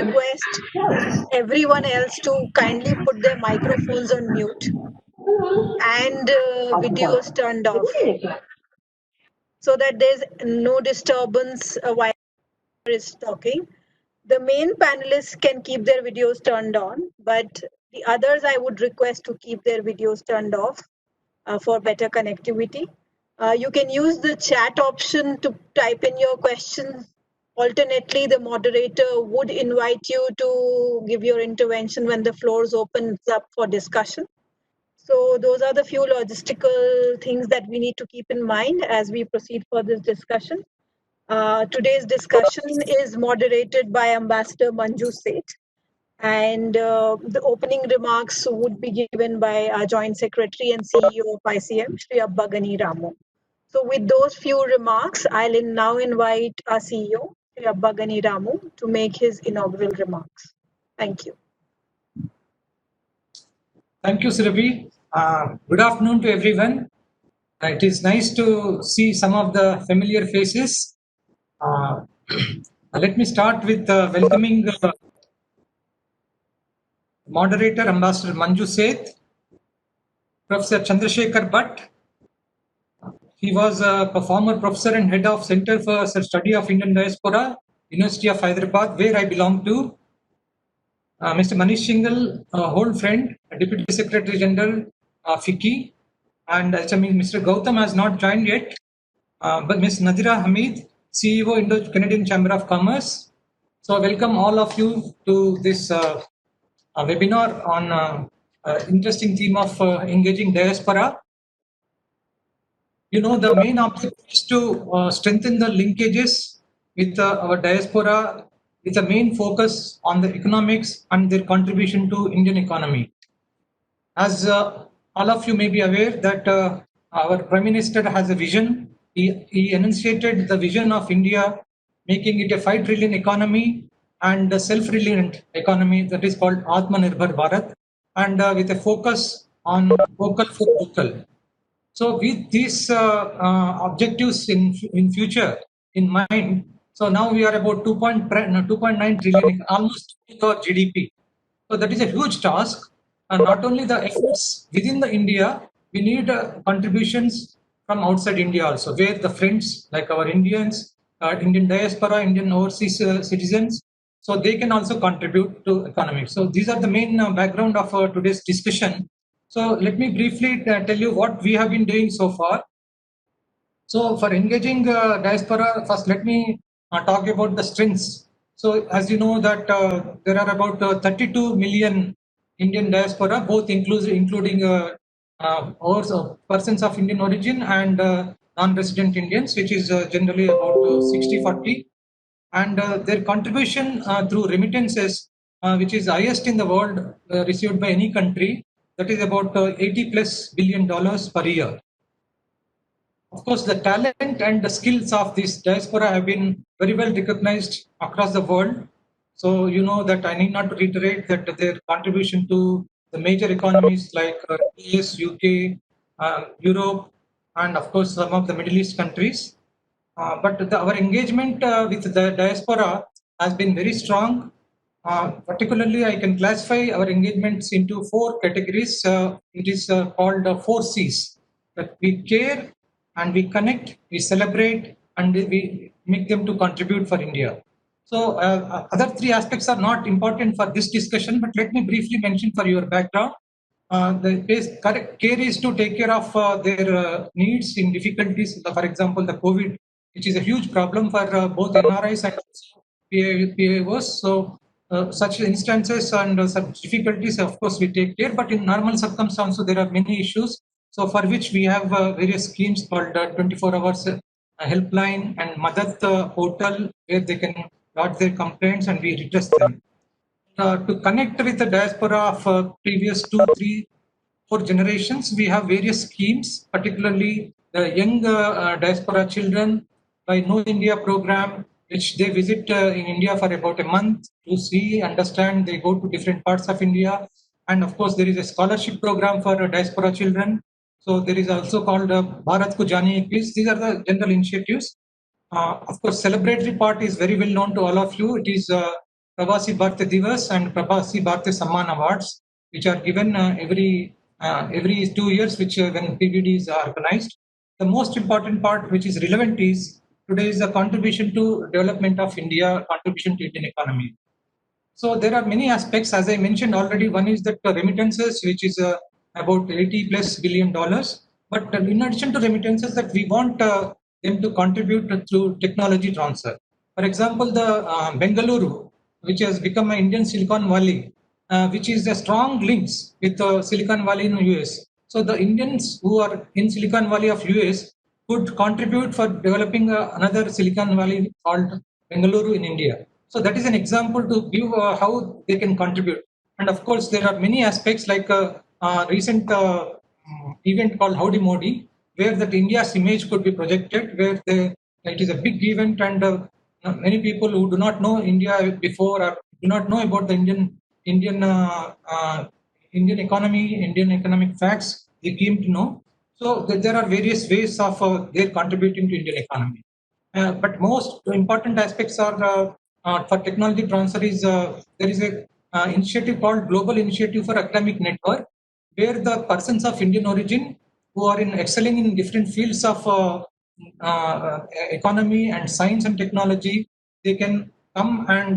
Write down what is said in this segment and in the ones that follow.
request everyone else to kindly put their microphones on mute and videos turned off so that there's no disturbance while is talking. The main panelists can keep their videos turned on, but the others I would request to keep their videos turned off for better connectivity. You can use the chat option to type in your questions. Alternately, the moderator would invite you to give your intervention when the floor opens up for discussion. So those are the few logistical things that we need to keep in mind as we proceed for this discussion. Today's discussion is moderated by Ambassador Manju Seth, and the opening remarks would be given by our Joint Secretary and CEO of ICM, Shri Abbagani Ramu. So with those few remarks, I'll now invite our CEO, Shri Abbagani Ramu, to make his inaugural remarks. Thank you. Thank you, Surabhi. Good afternoon to everyone. It is nice to see some of the familiar faces. Let me start with welcoming moderator Ambassador Manju Seth, Professor Chandrasekhar Bhatt. He was a former professor and head of Center for Study of Indian Diaspora, University of Hyderabad, where I belong to. Mr. Manish Shingal, old friend, Deputy Secretary General, FICCI, and Mr. Gautam has not joined yet, but Ms. Nadira Hamid, CEO, Indo-Canadian Chamber of Commerce. So welcome all of you to this webinar on interesting theme of engaging diaspora. You know, the main objective is to strengthen the linkages with our diaspora, with a main focus on the economics and their contribution to Indian economy. As all of you may be aware that our Prime Minister has a vision. He enunciated the vision of India, making it a 5 trillion economy and a self-reliant economy that is called Atmanirbhar Bharat, and with a focus on vocal for local. So with these objectives in future in mind, so now we are about 2.9 trillion, almost our GDP. So that is a huge task. And not only the efforts within the India, we need contributions from outside India also, where the friends like our Indians, Indian diaspora, Indian overseas citizens, so they can also contribute to economics. So these are the main background of today's discussion. So let me briefly tell you what we have been doing so far. So for engaging diaspora, first let me talk about the strengths. So as you know that there are about 32 million Indian diaspora, both including persons of Indian origin and non-resident Indians, which is generally about 60-40. And their contribution through remittances, which is highest in the world received by any country, that is about $80+ billion per year. Of course, the talent and the skills of this diaspora have been very well recognized across the world. So you know that I need not to reiterate that their contribution to the major economies like US, UK, Europe, and of course some of the Middle East countries. But our engagement with the diaspora has been very strong. Particularly, I can classify our engagements into 4 categories. It is called 4 C's. That we care and we connect, we celebrate, and we make them to contribute for India. So other 3 aspects are not important for this discussion, but let me briefly mention for your background. The care is to take care of their needs in difficulties. For example, the COVID, which is a huge problem for both NRIs and PAOs. So such instances and such difficulties, of course, we take care. But in normal circumstances, there are many issues. So for which we have various schemes called 24 hours helpline and Madat portal, where they can lodge their complaints and we redress them. To connect with the diaspora of previous 2, 3, 4 generations, we have various schemes, particularly the young diaspora children by Know India program, which they visit in India for about a month to see, understand, they go to different parts of India. And of course, there is a scholarship program for diaspora children. So there is also called Bharat Ko Janiye Quiz. These are the general initiatives. Of course, celebratory part is very well known to all of you. It is Pravasi Bharatiya Divas and Pravasi Bharatiya Samman Awards, which are given every 2 years, which when PVD is organized. The most important part, which is relevant, is today is the contribution to development of India, contribution to Indian economy. So there are many aspects, as I mentioned already. One is that remittances, which is about $80+ billion. But in addition to remittances, that we want them to contribute through technology transfer. For example, the Bengaluru, which has become an Indian Silicon Valley, which is a strong links with Silicon Valley in US. So the Indians who are in Silicon Valley of US could contribute for developing another Silicon Valley called Bengaluru in India. So that is an example to give how they can contribute. And of course, there are many aspects like a recent event called Howdy Modi, where that India's image could be projected, where it is a big event and many people who do not know India before or do not know about the Indian economy, Indian economic facts, they came to know. So there are various ways of their contributing to Indian economy. But most important aspects are for technology transfer is there is a initiative called Global Initiative for Academic Network, where the persons of Indian origin who are in excelling in different fields of economy and science and technology, they can come and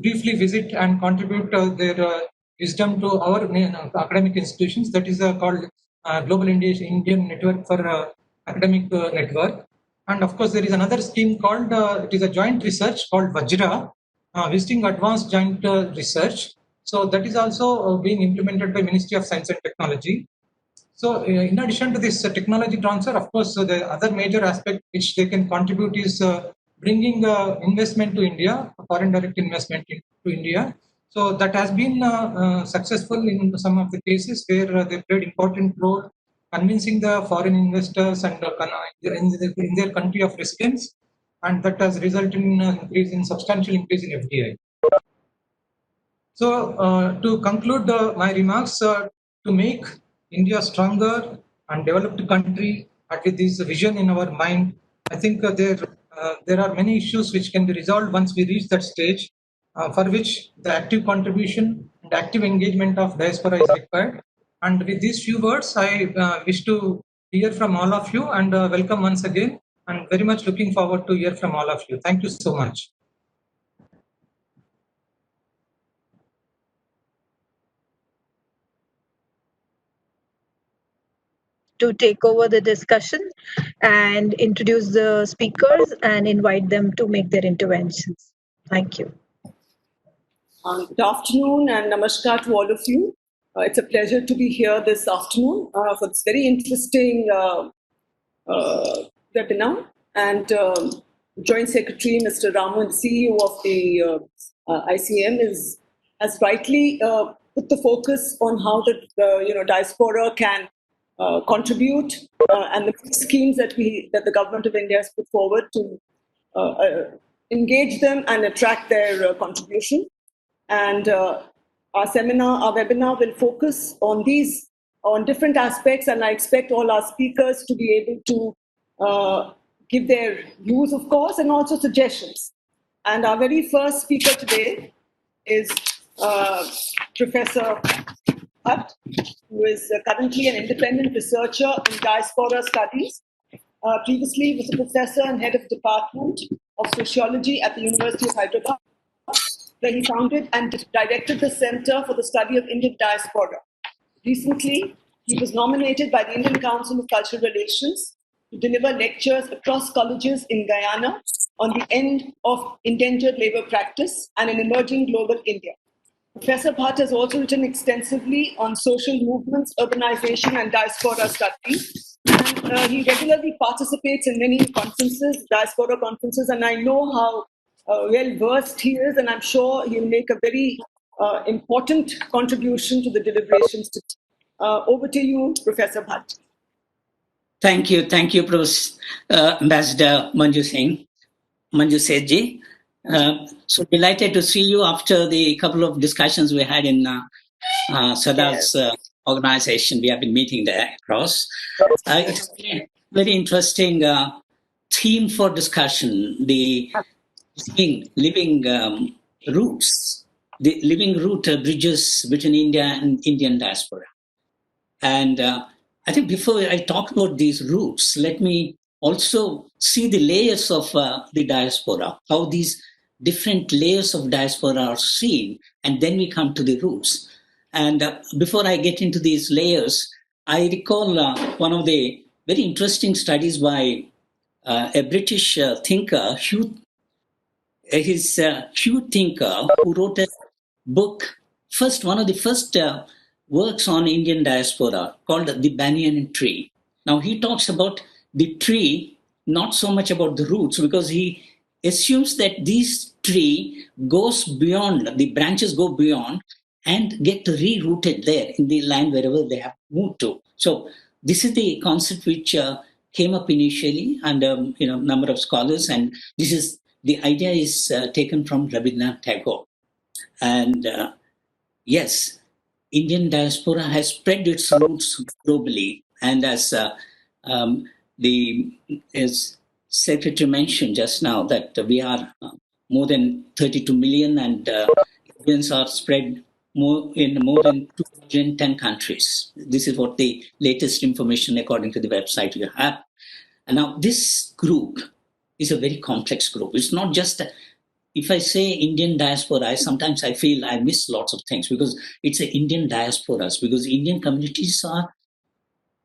briefly visit and contribute their wisdom to our academic institutions. That is called Global Indian Network for Academic Network. And of course, there is another scheme called, it is a joint research called Vajra, visiting advanced joint research. So that is also being implemented by Ministry of Science and Technology. So in addition to this technology transfer, of course, the other major aspect which they can contribute is bringing investment to India, foreign direct investment to India. So that has been successful in some of the cases where they played important role convincing the foreign investors and in their country of residence, and that has resulted in substantial increase in FDI. So, to conclude my remarks, to make India stronger and developed country, and with this vision in our mind, I think there are many issues which can be resolved once we reach that stage, for which the active contribution and active engagement of diaspora is required. And with these few words, I wish to hear from all of you and welcome once again, and very much looking forward to hear from all of you. Thank you so much. To take over the discussion and introduce the speakers and invite them to make their interventions. Thank you. Good afternoon and namaskar to all of you. It's a pleasure to be here this afternoon for this very interesting webinar. And Joint Secretary Mr. Ramu, the CEO of the ICM, has rightly put the focus on how the diaspora can contribute and the schemes that the government of India has put forward to engage them and attract their contribution. And our webinar will focus on different aspects, and I expect all our speakers to be able to give their views, of course, and also suggestions. And our very first speaker today is Professor Bhatt, who is currently an independent researcher in diaspora studies. Previously, he was a professor and head of department of sociology at the University of Hyderabad, where he founded and directed the Center for the Study of Indian Diaspora. Recently, he was nominated by the Indian Council of Cultural Relations to deliver lectures across colleges in Guyana on the end of indentured labor practice and an emerging global India. Professor Bhatt has also written extensively on social movements, urbanization, and diaspora studies. And he regularly participates in many conferences, diaspora conferences, and I know how well versed he is, and I'm sure he'll make a very important contribution to the deliberations today. Over to you, Professor Bhatt. Thank you, Professor Ambassador Manju Sethji. So delighted to see you after the couple of discussions we had in Sada's organization. We have been meeting there across. It's a very interesting theme for discussion, the living roots, the living root bridges between India and Indian diaspora. And I think before I talk about these roots, let me also see the layers of the diaspora, how these different layers of diaspora are seen, and then we come to the roots. And before I get into these layers, I recall one of the very interesting studies by a British thinker, Hugh Thinker, who wrote a book, one of the first works on Indian diaspora called The Banyan Tree. Now, he talks about the tree, not so much about the roots, because he assumes that this tree goes beyond, the branches go beyond and get rerouted there in the land wherever they have moved to. So this is the concept which came up initially under number of scholars, and the idea is taken from Rabindranath Tagore. And yes, Indian diaspora has spread its roots globally. And as as Secretary mentioned just now, that we are more than 32 million, and Indians are spread in more than 210 countries. This is what the latest information according to the website you have. And now this group is a very complex group. It's not just if I say Indian diaspora, sometimes I feel I miss lots of things because it's a Indian diasporas, because Indian communities are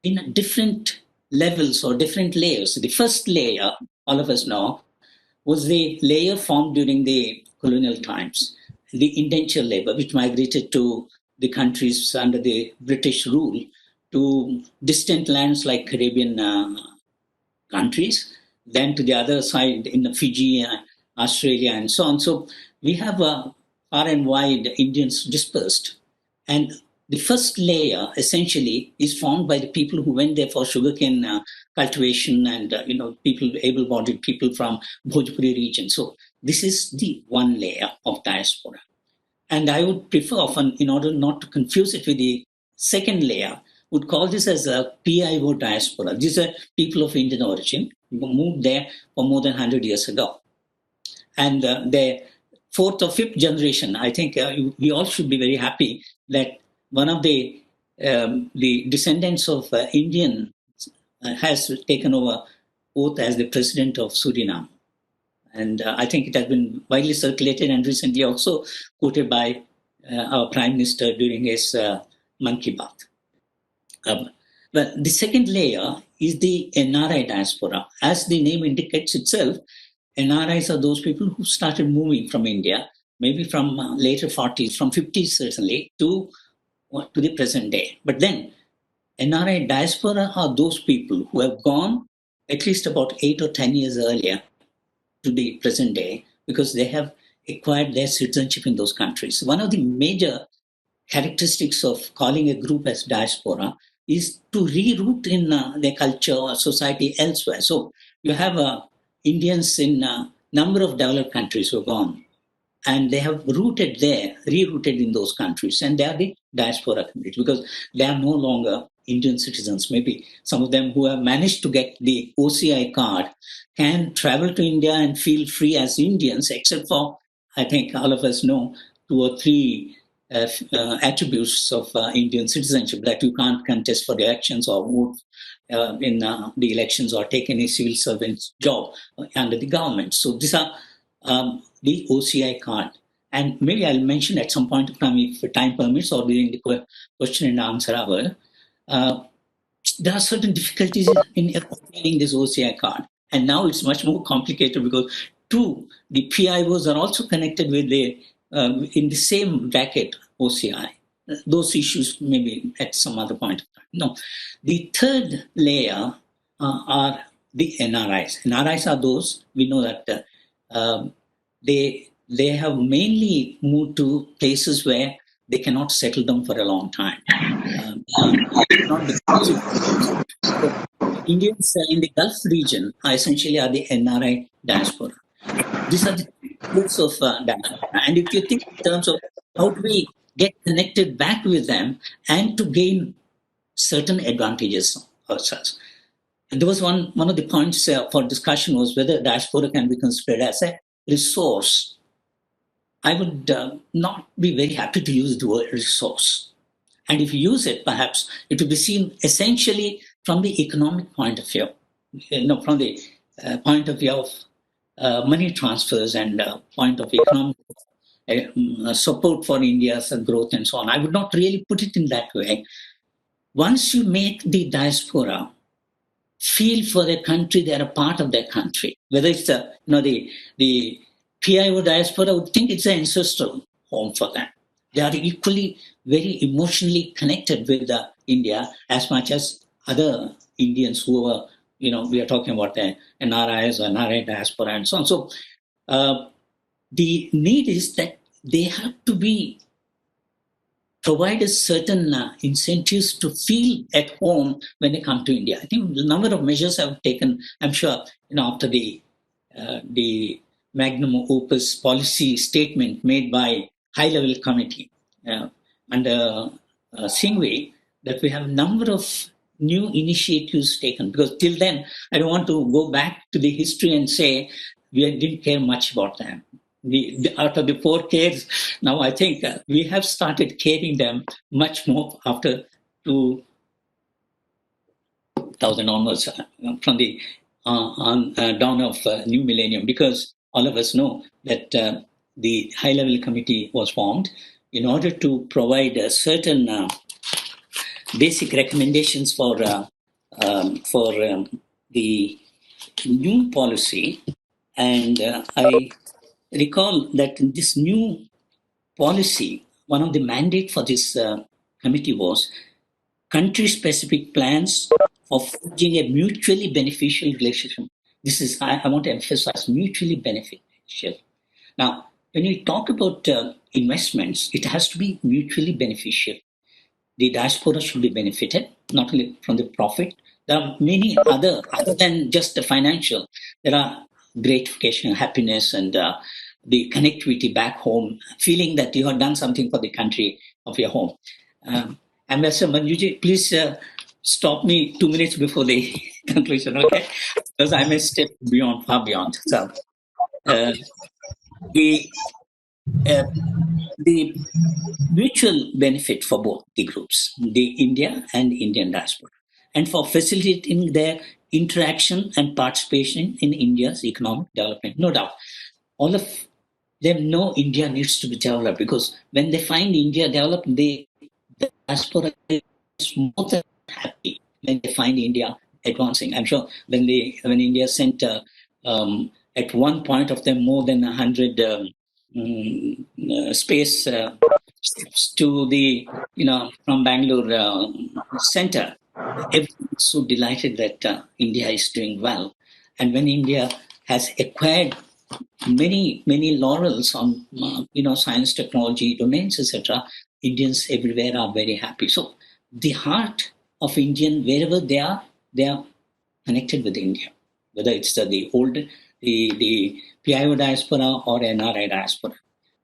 in different levels or different layers. The first layer, all of us know, was the layer formed during the colonial times, the indentured labor, which migrated to the countries under the British rule to distant lands like Caribbean countries, then to the other side in Fiji, Australia, and so on. So we have far and wide Indians dispersed. And the first layer essentially is formed by the people who went there for sugarcane cultivation and people, able-bodied people from Bhojpuri region. So this is the one layer of diaspora. And I would prefer often, in order not to confuse it with the second layer, would call this as a PIO diaspora. These are people of Indian origin who moved there for more than 100 years ago. And their fourth or fifth generation, I think we all should be very happy that one of the descendants of Indian has taken over oath as the president of Suriname. And I think it has been widely circulated and recently also quoted by our Prime Minister during his Man Ki Baat. But the second layer is the NRI diaspora. As the name indicates itself, NRIs are those people who started moving from India, maybe from later 40s, from 50s certainly, to the present day. But then NRI diaspora are those people who have gone at least about 8 or 10 years earlier to the present day because they have acquired their citizenship in those countries. One of the major characteristics of calling a group as diaspora is to reroute in their culture or society elsewhere. So you have Indians in a number of developed countries who have gone, and they have rerouted in those countries, and they are the diaspora community because they are no longer Indian citizens. Maybe some of them who have managed to get the OCI card can travel to India and feel free as Indians, except for, I think all of us know, 2 or 3 attributes of Indian citizenship, that you can't contest for the elections or vote in the elections or take any civil servant's job under the government. So these are the OCI card. And maybe I'll mention at some point of time, if time permits or during the question and answer hour, there are certain difficulties in obtaining this OCI card. And now it's much more complicated because the PIOs are also connected with in the same bracket OCI. Those issues maybe at some other point of time. No. The third layer are the NRIs. NRIs are those, we know that they have mainly moved to places where they cannot settle down for a long time. Indians in the Gulf region essentially are the NRI diaspora. These are the groups of diaspora. And if you think in terms of how do we get connected back with them and to gain certain advantages ourselves. And there was one of the points for discussion was whether diaspora can be considered as a resource. I would not be very happy to use the word resource. And if you use it, perhaps it will be seen essentially from the economic point of view, from the point of view of money transfers and point of economic support for India's growth and so on. I would not really put it in that way. Once you make the diaspora feel for their country, they are a part of their country. Whether it's the PIO diaspora would think it's an ancestral home for them. They are equally very emotionally connected with India as much as other Indians who are, we are talking about the NRIs or NRI diaspora and so on. So the need is that they have to be provided certain incentives to feel at home when they come to India. I think the number of measures have taken, I'm sure, after the magnum opus policy statement made by high-level committee under Singhvi, that we have a number of new initiatives taken. Because till then, I don't want to go back to the history and say we didn't care much about them. Out of the 4 kids, now I think we have started caring them much more after 2000 onwards, from the dawn of new millennium, because all of us know that the high-level committee was formed in order to provide certain basic recommendations for the new policy, and I recall that in this new policy, one of the mandate for this committee was country-specific plans of forging a mutually beneficial relationship. This is, I want to emphasize, mutually beneficial. Now, when we talk about investments, it has to be mutually beneficial. The diaspora should be benefited, not only from the profit. There are many other than just the financial. There are gratification, happiness, and the connectivity back home, feeling that you have done something for the country of your home. Ambassador Manjuji, please stop me 2 minutes before the conclusion, okay? Because I may step far beyond. So, the mutual benefit for both the groups, the India and Indian diaspora, and for facilitating their interaction and participation in India's economic development. No doubt, all of them know India needs to be developed, because when they find India developed, the diaspora is more than happy when they find India advancing. I'm sure when India sent at one point of them more than 100 space to the from Bangalore center, everyone is so delighted that India is doing well, and when India has acquired many laurels on science, technology domains, etc., Indians everywhere are very happy. So the heart of Indian, wherever they are connected with India, whether it's the PIO diaspora or NRI diaspora.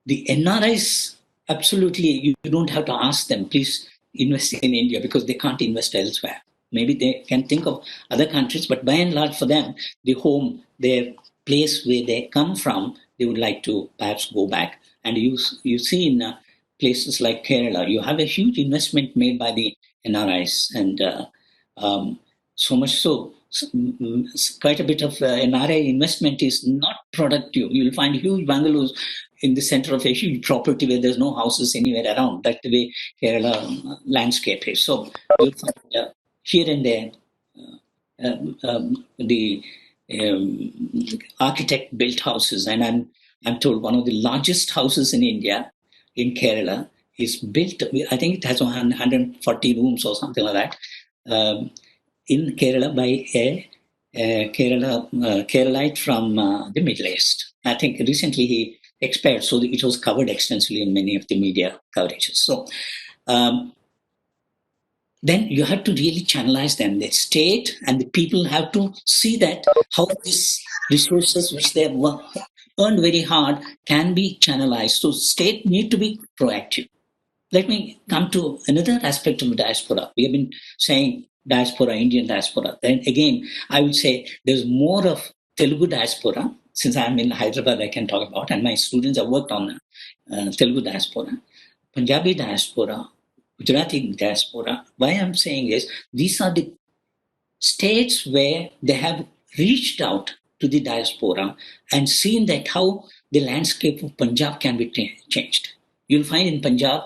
The NRIs, absolutely, you don't have to ask them, please invest in India, because they can't invest elsewhere. Maybe they can think of other countries, but by and large for them, the home, their place where they come from, they would like to perhaps go back. And you see in places like Kerala, you have a huge investment made by the NRIs, and so much so, quite a bit of NRI investment is not productive. You'll find huge bungalows in the center of a huge property where there's no houses anywhere around. That's the way Kerala landscape is. So you'll find here and there the architect built houses, and I'm told one of the largest houses in India, in Kerala, is built. I think it has 140 rooms or something like that. In Kerala by a Keralite from the Middle East. I think recently he expired, so it was covered extensively in many of the media coverages. So then you have to really channelize them. The state and the people have to see that how these resources which they have earned very hard can be channelized. So state need to be proactive. Let me come to another aspect of diaspora. We have been saying diaspora, Indian diaspora. Then again, I would say there's more of Telugu diaspora. Since I'm in Hyderabad, I can talk about, and my students have worked on Telugu diaspora, Punjabi diaspora, Gujarati diaspora. Why I'm saying is these are the states where they have reached out to the diaspora and seen that how the landscape of Punjab can be changed. You'll find in Punjab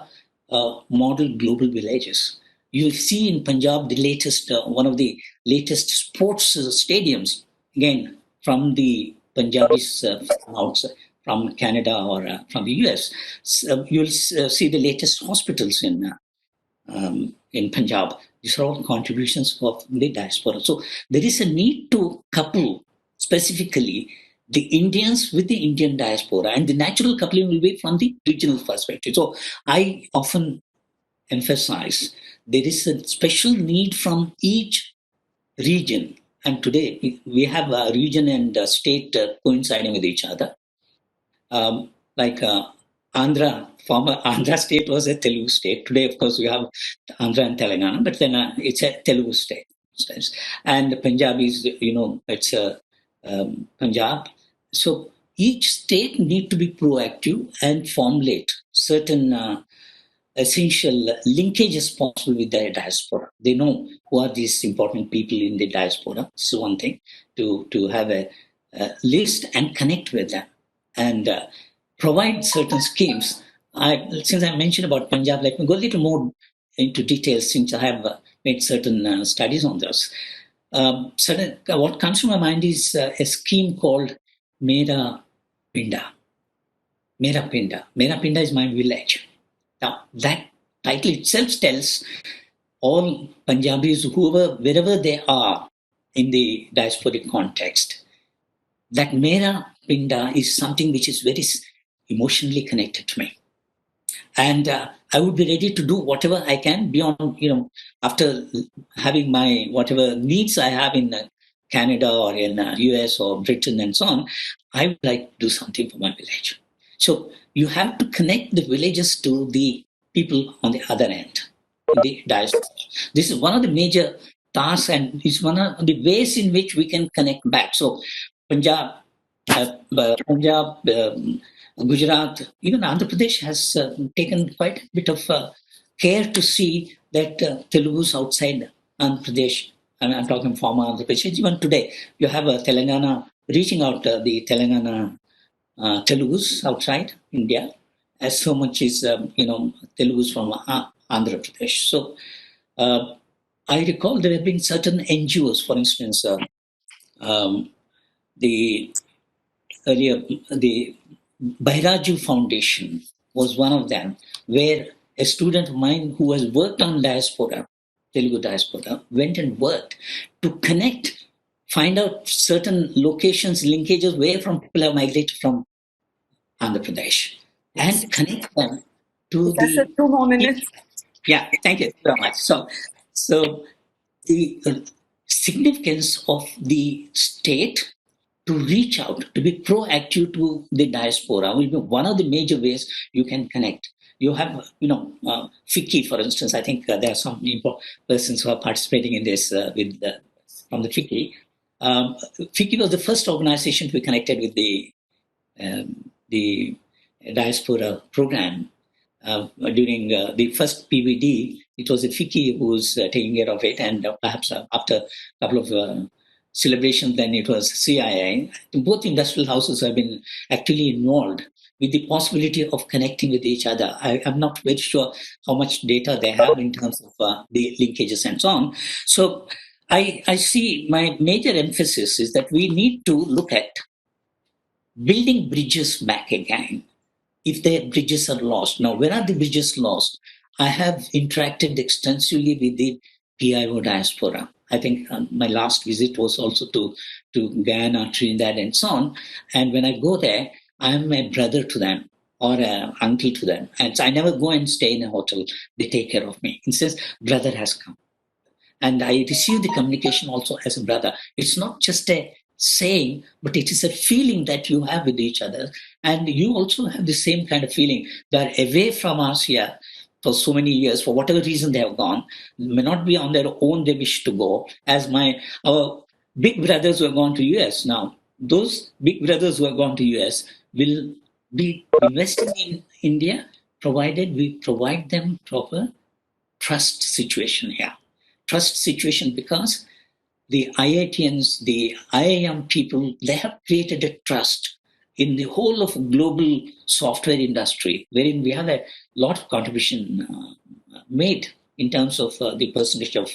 model global villages. You'll see in Punjab the latest, one of the latest sports stadiums, again from the Punjabis outside, from Canada or from the US. So you'll see the latest hospitals in Punjab. These are all contributions of the diaspora. So there is a need to couple specifically the Indians with the Indian diaspora, and the natural coupling will be from the regional perspective. So I often emphasize there is a special need from each region. And today we have a region and a state coinciding with each other. Like Andhra, former Andhra state was a Telugu state. Today, of course, we have Andhra and Telangana, but then it's a Telugu state. And Punjab is, it's a Punjab. So each state need to be proactive and formulate certain essential linkages possible with the diaspora. They know who are these important people in the diaspora. So one thing, to have a list and connect with them and provide certain schemes. Since I mentioned about Punjab, let me go a little more into details since I have made certain studies on this. What comes to my mind is a scheme called Mera Pinda. Mera Pinda. Mera Pinda is my village. Now, that title itself tells all Punjabis, wherever they are in the diasporic context, that Mera Pinda is something which is very emotionally connected to me. And I would be ready to do whatever I can beyond, after having my whatever needs I have in Canada or in US or Britain and so on, I would like to do something for my village. So you have to connect the villages to the people on the other end, the diaspora. This is one of the major tasks, and it's one of the ways in which we can connect back. So Punjab, Gujarat, even Andhra Pradesh has taken quite a bit of care to see that Telugus outside Andhra Pradesh, I'm talking former Andhra Pradesh, even today, you have Telangana reaching out the Telangana Telugus outside India, as so much is, Telugus from Andhra Pradesh. So I recall there have been certain NGOs, for instance, the Bairaju Foundation was one of them, where a student of mine who has worked on diaspora, Telugu diaspora, went and worked to connect, find out certain locations, linkages where from people have migrated from Andhra Pradesh, and connect them to Professor, 2 more minutes. Yeah, thank you very much. So the significance of the state to reach out, to be proactive to the diaspora will be one of the major ways you can connect. You have, FICCI, for instance. I think there are some persons who are participating in this from the FICCI. FICCI was the first organization to be connected with the diaspora program. During the first PVD, it was a FICCI who was taking care of it, and perhaps after a couple of celebrations, then it was CIA. Both industrial houses have been actually involved with the possibility of connecting with each other. I'm not very sure how much data they have in terms of the linkages and so on. So I see my major emphasis is that we need to look at building bridges back again. If the bridges are lost. Now, where are the bridges lost? I have interacted extensively with the PIO diaspora. I think my last visit was also to Guyana, Trinidad, and so on. And when I go there, I'm a brother to them or an uncle to them. And so I never go and stay in a hotel. They take care of me. It says, brother has come. And I receive the communication also as a brother. It's not just a saying, but it is a feeling that you have with each other. And you also have the same kind of feeling. They are away from us here for so many years, for whatever reason they have gone. May not be on their own they wish to go. As our big brothers who have gone to US now, those big brothers who have gone to US will be investing India, provided we provide them proper trust situation here. Trust situation because the IITians, the IIM people, they have created a trust in the whole of global software industry, wherein we have a lot of contribution made in terms of the percentage of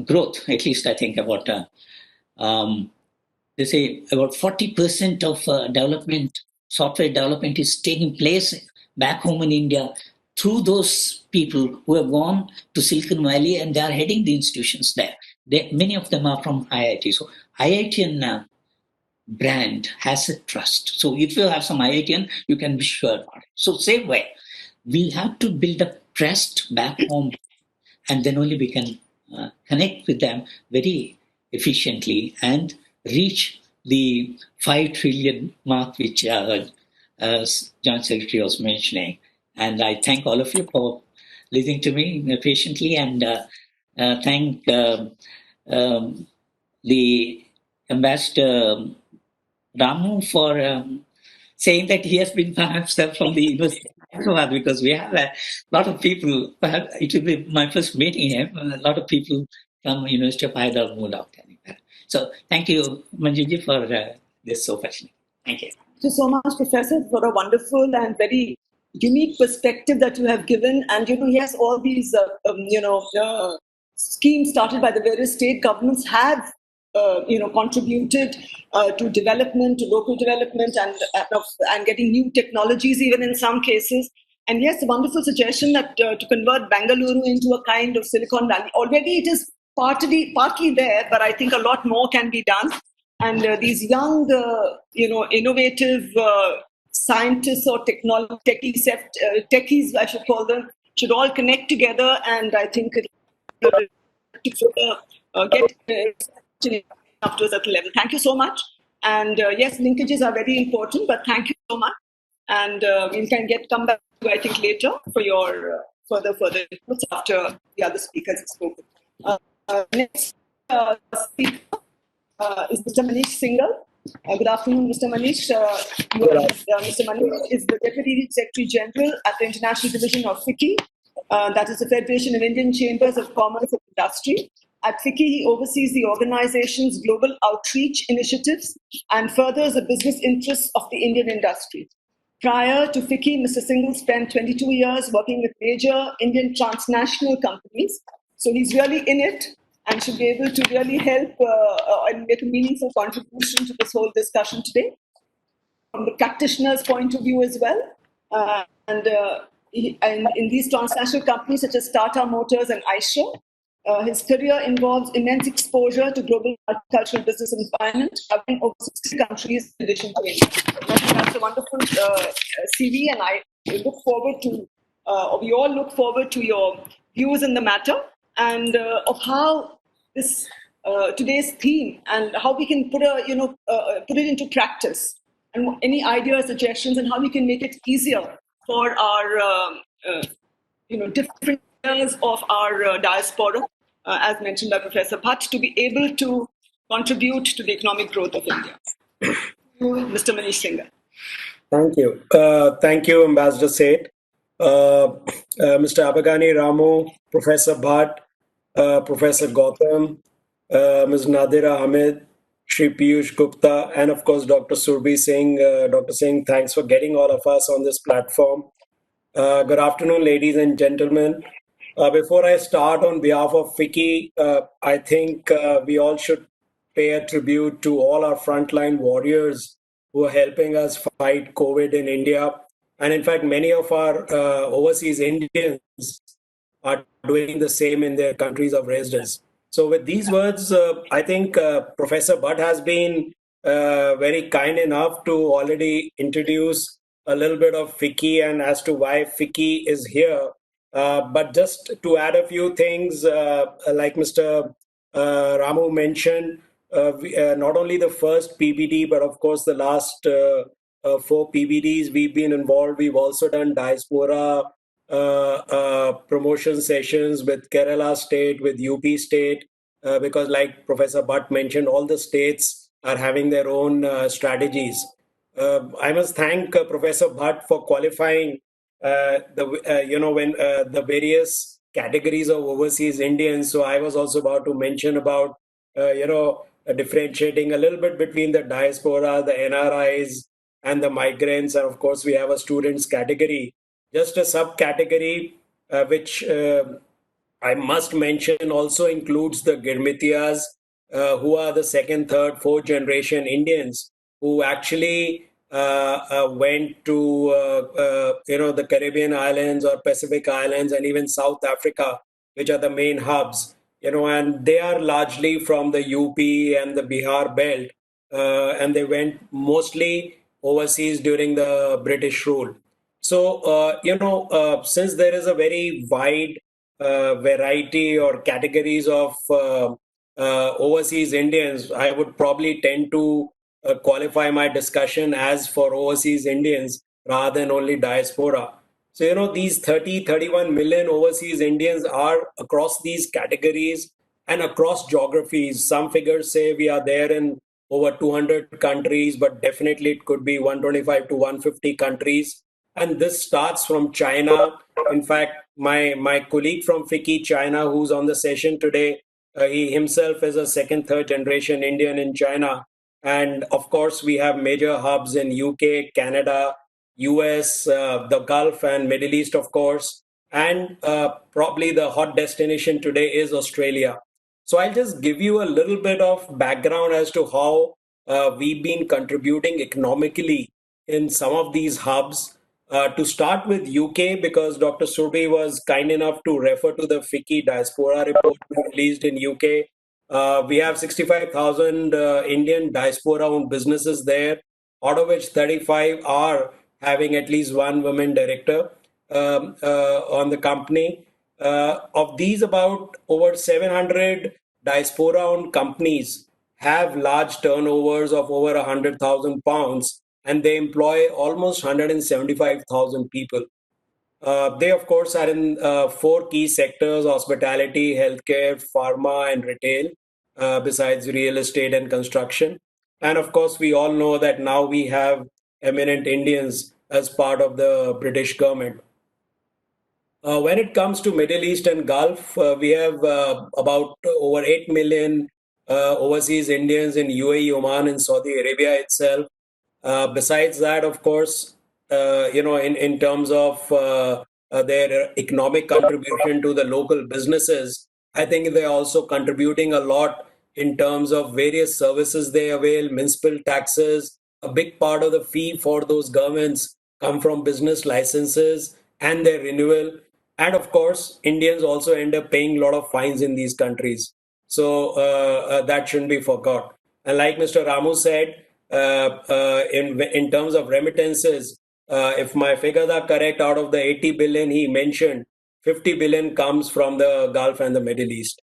growth. At least I think about they say about 40% of development, software development is taking place back home in India through those people who have gone to Silicon Valley and they are heading the institutions there. Many of them are from IIT. So IITian brand has a trust. So if you have some IITian, you can be sure about it. So same way, we have to build up trust back home and then only we can connect with them very efficiently and reach the 5 trillion mark, which Joint Secretary was mentioning. And I thank all of you for listening to me patiently and thank the Ambassador Ramu for saying that he has been perhaps from the University of Hyderabad because we have a lot of people, perhaps it will be my first meeting him, a lot of people from University of Hyderabad moved out. So thank you, Manjuji, for this so fascinating. Thank you. Thank you so much, Professor, for a wonderful and very unique perspective that you have given. And, yes, all these, schemes started by the various state governments have, contributed to development, to local development and getting new technologies even in some cases. And yes, a wonderful suggestion that to convert Bengaluru into a kind of Silicon Valley. Already it is partly there, but I think a lot more can be done. And these young, innovative scientists or techies, I should call them, should all connect together. And I think get up to a certain level. Thank you so much. And yes, linkages are very important, but thank you so much. And we can come back to, I think, later for your further inputs after the other speakers have spoken. Next speaker is Mr. Manish Singhal. Good afternoon, Mr. Manish. Mr. Manish is the Deputy Secretary General at the International Division of FICCI, that is the Federation of Indian Chambers of Commerce and Industry. At FICCI, he oversees the organization's global outreach initiatives and furthers the business interests of the Indian industry. Prior to FICCI, Mr. Singhal spent 22 years working with major Indian transnational companies. So he's really in it and should be able to really help and make a meaningful contribution to this whole discussion today. From the practitioner's point of view as well. And in these transnational companies such as Tata Motors and Eicher, his career involves immense exposure to global multicultural business environment, covering over 60 countries in addition to India. I think that's a wonderful CV, and I look forward to, or we all look forward to your views in the matter and of how this today's theme and how we can put it into practice, and any ideas, suggestions, and how we can make it easier for our different areas of our diaspora, as mentioned by Professor Bhatt, to be able to contribute to the economic growth of India. Mr. Manish Singhal. Thank you. Thank you, Ambassador Seth. Mr. Abagani Ramu, Professor Bhatt, Professor Gautam, Ms. Nadira Ahmed, Shri Piyush Gupta, and of course, Dr. Surbhi Singh. Dr. Singh, thanks for getting all of us on this platform. Good afternoon, ladies and gentlemen. Before I start, on behalf of FICCI, I think we all should pay a tribute to all our frontline warriors who are helping us fight COVID in India. And in fact, many of our overseas Indians are doing the same in their countries of residence. So with these words, I think Professor Bhatt has been very kind enough to already introduce a little bit of FICCI and as to why FICCI is here. But just to add a few things, like Mr. Ramu mentioned, not only the first PBD, but of course the last 4 PBDs we've been involved. We've also done Diaspora promotion sessions with Kerala State, with UP State, because like Professor Bhatt mentioned, all the states are having their own strategies. I must thank Professor Bhatt for qualifying when the various categories of overseas Indians. So I was also about to mention about differentiating a little bit between the diaspora, the NRIs, and the migrants, and of course we have a students category, just a subcategory which I must mention also includes the Girmitiyas, who are the second, third, fourth generation Indians who actually went to the Caribbean islands or Pacific islands and even South Africa, which are the main hubs. And they are largely from the UP and the Bihar belt, and they went mostly overseas during the British rule. So, since there is a very wide variety or categories of overseas Indians, I would probably tend to qualify my discussion as for overseas Indians rather than only diaspora. So, these 30, 31 million overseas Indians are across these categories and across geographies. Some figures say we are there in over 200 countries, but definitely it could be 125 to 150 countries. And this starts from China. In fact, my colleague from FICCI China, who's on the session today, he himself is a second, third generation Indian in China. And of course, we have major hubs in UK, Canada, US, the Gulf, and Middle East, of course. And probably the hot destination today is Australia. So I'll just give you a little bit of background as to how we've been contributing economically in some of these hubs. To start with UK, because Dr. Surbi was kind enough to refer to the FICCI Diaspora report released in UK. We have 65,000 Indian diaspora-owned businesses there, out of which 35 are having at least one woman director on the company. Of these, about over 700 diaspora-owned companies have large turnovers of over £100,000, and they employ almost 175,000 people. They, of course, are in four key sectors: hospitality, healthcare, pharma, and retail, besides real estate and construction. And of course, we all know that now we have eminent Indians as part of the British government. When it comes to Middle East and Gulf, we have about over 8 million overseas Indians in UAE, Oman, and Saudi Arabia itself. Besides that, of course, in terms of their economic contribution to the local businesses, I think they're also contributing a lot in terms of various services they avail, municipal taxes. A big part of the fee for those governments come from business licenses and their renewal. And of course, Indians also end up paying a lot of fines in these countries. So that shouldn't be forgot. And like Mr. Ramu said, in terms of remittances, if my figures are correct, out of the 80 billion he mentioned, 50 billion comes from the Gulf and the Middle East.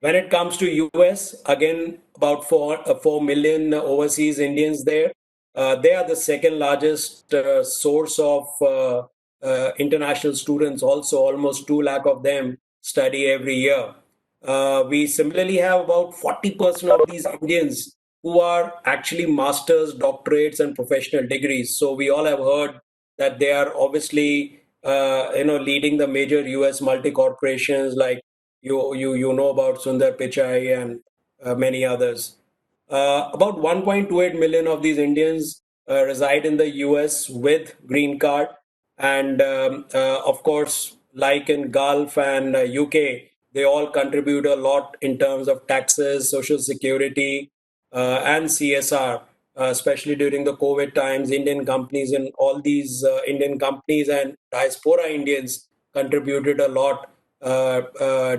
When it comes to US, again, about 4 million overseas Indians there. They are the second largest source of international students. Also, almost 2 lakh of them study every year. We similarly have about 40% of these Indians who are actually masters, doctorates, and professional degrees. So we all have heard that they are obviously, leading the major US multi corporations like you know about Sundar Pichai and many others. About 1.28 million of these Indians reside in the US with green card, and of course, like in Gulf and UK, they all contribute a lot in terms of taxes, social security, and CSR. Especially during the COVID times, Indian companies and all these Indian companies and diaspora Indians contributed a lot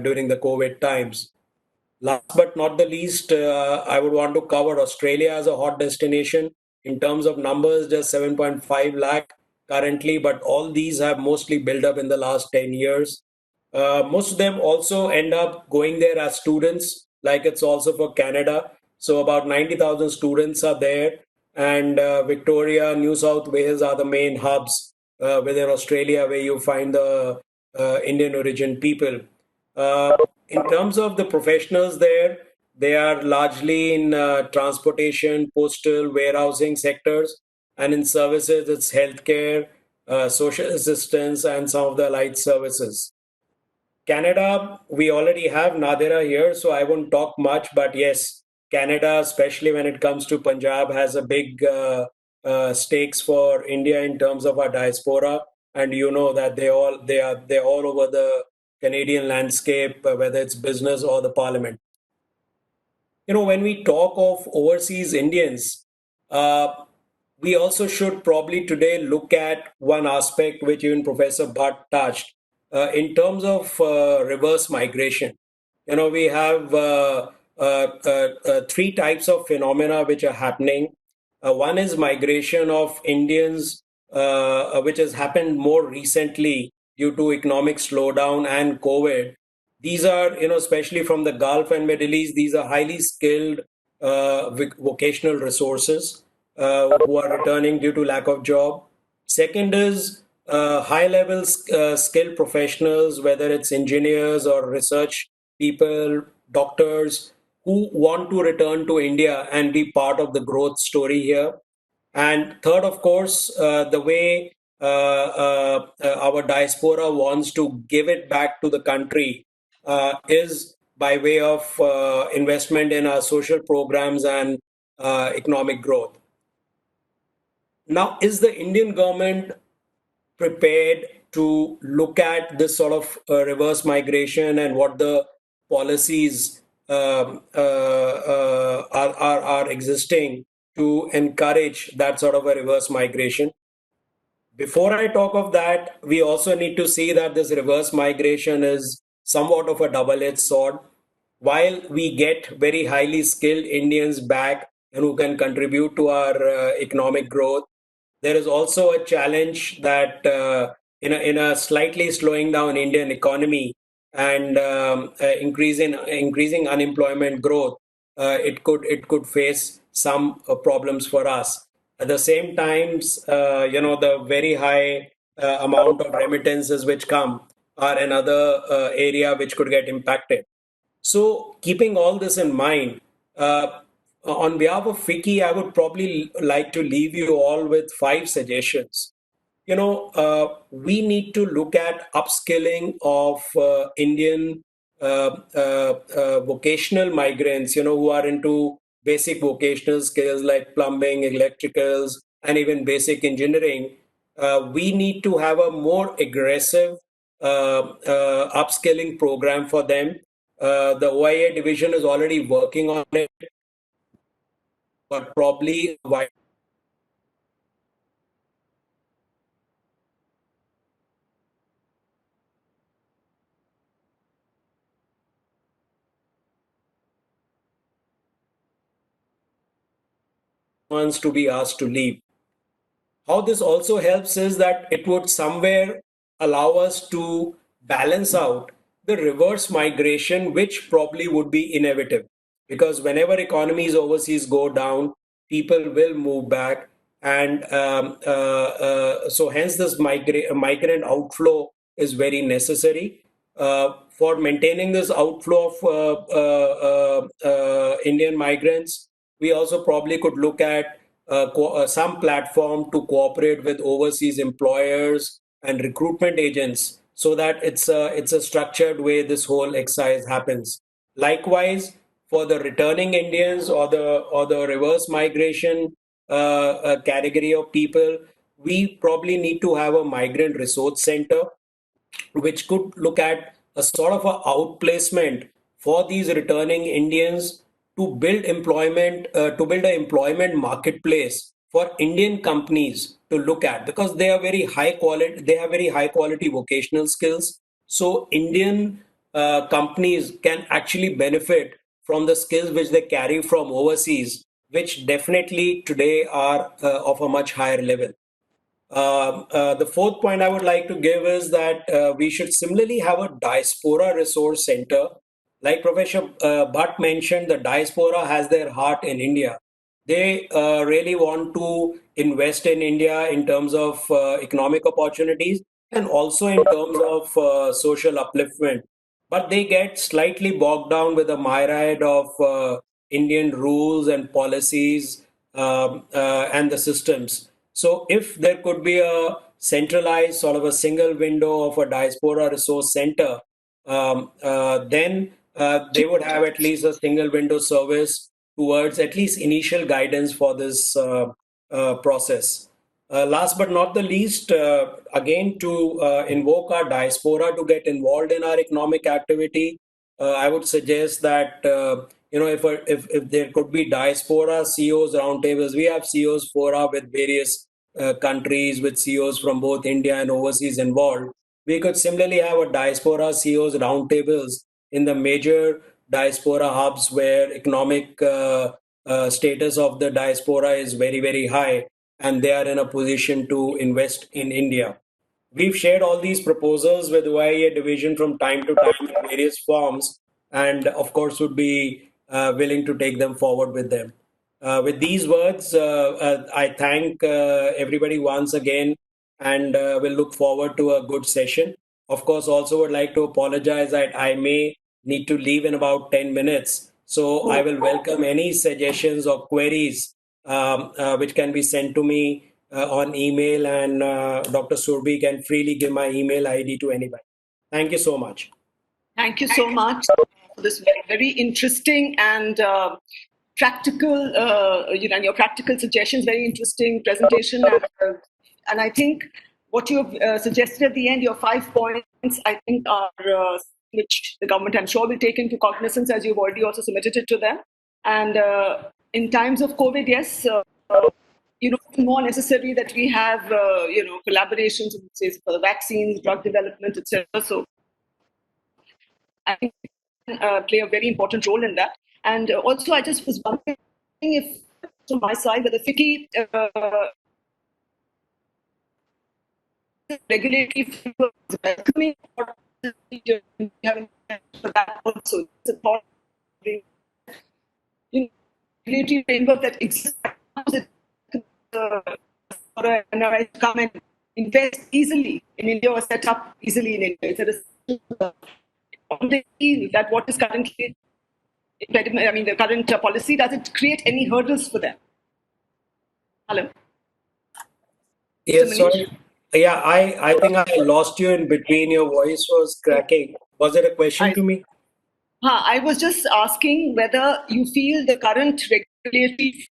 during the COVID times. Last but not the least, I would want to cover Australia as a hot destination. In terms of numbers, just 7.5 lakh currently, but all these have mostly built up in the last 10 years. Most of them also end up going there as students, like it's also for Canada. So about 90,000 students are there, and Victoria, New South Wales are the main hubs within Australia where you find the Indian origin people. In terms of the professionals there, they are largely in transportation, postal, warehousing sectors, and in services, it's healthcare, social assistance, and some of the allied services. Canada, we already have Nadira here, so I won't talk much. But yes, Canada, especially when it comes to Punjab, has a big stakes for India in terms of our diaspora, and you know that they're all over the Canadian landscape, whether it's business or the parliament. You know, when we talk of overseas Indians, uh, we also should probably today look at one aspect which even Professor Bhatt touched in terms of reverse migration. You know, we have three types of phenomena which are happening. One is migration of Indians, which has happened more recently due to economic slowdown and COVID. These are, you know, especially from the Gulf and Middle East, these are highly skilled vocational resources who are returning due to lack of job. Second is high level skilled professionals, whether it's engineers or research people, doctors, who want to return to India and be part of the growth story here. And third, of course, the way our diaspora wants to give it back to the country is by way of investment in our social programs and economic growth. Now, is the Indian government prepared to look at this sort of reverse migration and what the policies are existing to encourage that sort of a reverse migration? Before I talk of that, we also need to see that this reverse migration is somewhat of a double-edged sword. While we get very highly skilled Indians back and who can contribute to our economic growth, there is also a challenge that in a slightly slowing down Indian economy and increasing unemployment growth, it could face some problems for us. At the same times, you know, the very high amount of remittances which come are another area which could get impacted. So, keeping all this in mind, on behalf of Fiki, I would probably like to leave you all with five suggestions. You know, we need to look at upskilling of Indian vocational migrants, you know, who are into basic vocational skills like plumbing, electricals, and even basic engineering. We need to have a more aggressive upskilling program for them. The OIA division is already working on it, but probably ones to be asked to leave. How this also helps is that it would somewhere allow us to balance out the reverse migration, which probably would be inevitable. Because whenever economies overseas go down, people will move back. And so, hence, this migrant outflow is very necessary. For maintaining this outflow of Indian migrants, we also probably could look at some platform to cooperate with overseas employers and recruitment agents so that it's a structured way this whole exercise happens. Likewise, for the returning Indians or the reverse migration category of people, we probably need to have a migrant resource center which could look at a sort of a outplacement for these returning Indians to build employment, to build an employment marketplace for Indian companies to look at, because they are very high quality, they have very high quality vocational skills. So Indian companies can actually benefit from the skills which they carry from overseas, which definitely today are of a much higher level. The fourth point I would like to give is that we should similarly have a diaspora resource center. Like Professor Bhatt mentioned, the diaspora has their heart in India. They really want to invest in India in terms of economic opportunities and also in terms of social upliftment. But they get slightly bogged down with a myriad of Indian rules and policies and the systems. So, if there could be a centralized sort of a single window of a diaspora resource center, then they would have at least a single window service towards at least initial guidance for this process. Last but not the least, again, to invoke our diaspora to get involved in our economic activity, I would suggest that if there could be diaspora CEOs roundtables, we have CEOs fora with various countries with CEOs from both India and overseas involved. We could similarly have a diaspora CEOs roundtables in the major diaspora hubs where economic status of the diaspora is very, very high and they are in a position to invest in India. We've shared all these proposals with OIA division from time to time in various forms, and of course would be willing to take them forward with them. With these words, I thank everybody once again, and will look forward to a good session. Of course, also would like to apologize that I may need to leave in about 10 minutes. So I will welcome any suggestions or queries which can be sent to me on email, and Dr. Surbi can freely give my email ID to anybody. Thank you so much. Thank you so much for this very interesting and practical, and your practical suggestions, very interesting presentation. And I think what you have suggested at the end, your 5 points, I think are which the government, I'm sure, will take into cognizance, as you've already also submitted it to them. And in times of COVID, yes, it's more necessary that we have, collaborations, say, for the vaccines, drug development, etc. So I think play a very important role in that. And also, I just was wondering if, from my side, whether FICCI regulatory framework is welcoming or for that also. It's a thought, regulatory framework that exists for an NRI to come and invest easily in India or set up easily in India. That what is currently, the current policy, does it create any hurdles for them? Hello? Yes, sorry. Yeah, I think I lost you in between. Your voice was cracking. Was it a question to me? I was just asking whether you feel the current regulatory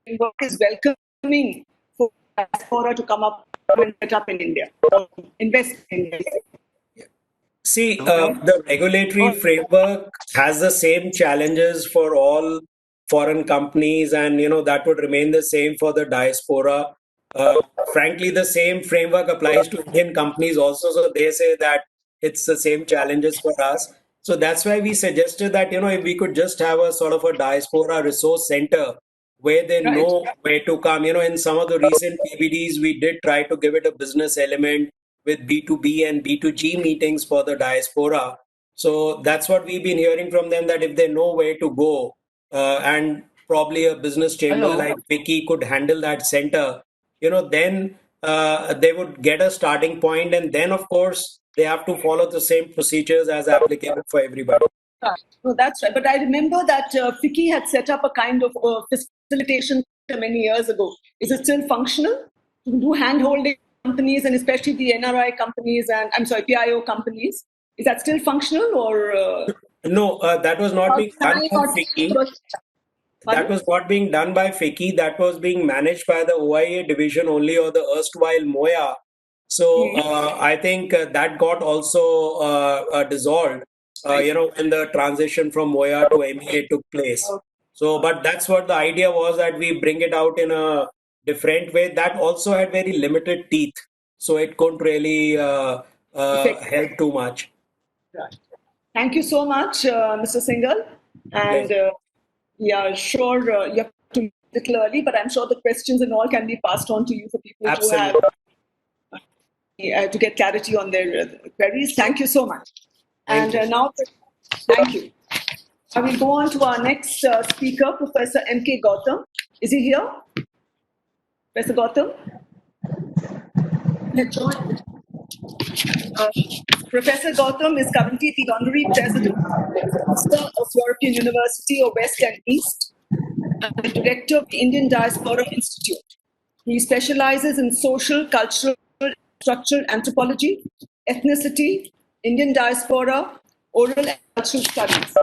framework is welcoming for diaspora to come up and set up in India, or invest in India. See, the regulatory framework has the same challenges for all foreign companies, and that would remain the same for the diaspora. Frankly, the same framework applies to Indian companies also. So they say that it's the same challenges for us. So that's why we suggested that if we could just have a sort of a diaspora resource center where they know where to come. In some of the recent PBDs, we did try to give it a business element with B2B and B2G meetings for the diaspora. So that's what we've been hearing from them, that if they know where to go, and probably a business chamber like FICCI could handle that center, then they would get a starting point, and then of course they have to follow the same procedures as applicable for everybody. No, that's right. But I remember that FICCI had set up a kind of facilitation many years ago. Is it still functional to do hand-holding companies, and especially the NRI companies and PIO companies? Is that still functional, or no? That was not being done by FICCI. That was not being done by FICCI. That was being managed by the OIA division only, or the erstwhile MOIA. So I think that got also dissolved. When the transition from MOIA to MEA took place. So, but that's what the idea was, that we bring it out in a different way. That also had very limited teeth, so it couldn't really help too much. Right. Thank you so much, Mr. Singhal. And yeah, sure, you have to be a little early, but I'm sure the questions and all can be passed on to you for people Absolutely. who have to get clarity on their queries. Thank you so much. Thank you. I will go on to our next speaker, Professor M.K. Gautam. Is he here? Professor Gautam? Professor Gautam is currently the Honorary President of European University of West and East and the Director of the Indian Diaspora Institute. He specializes in social, cultural, structural anthropology, ethnicity, Indian diaspora, oral and cultural studies,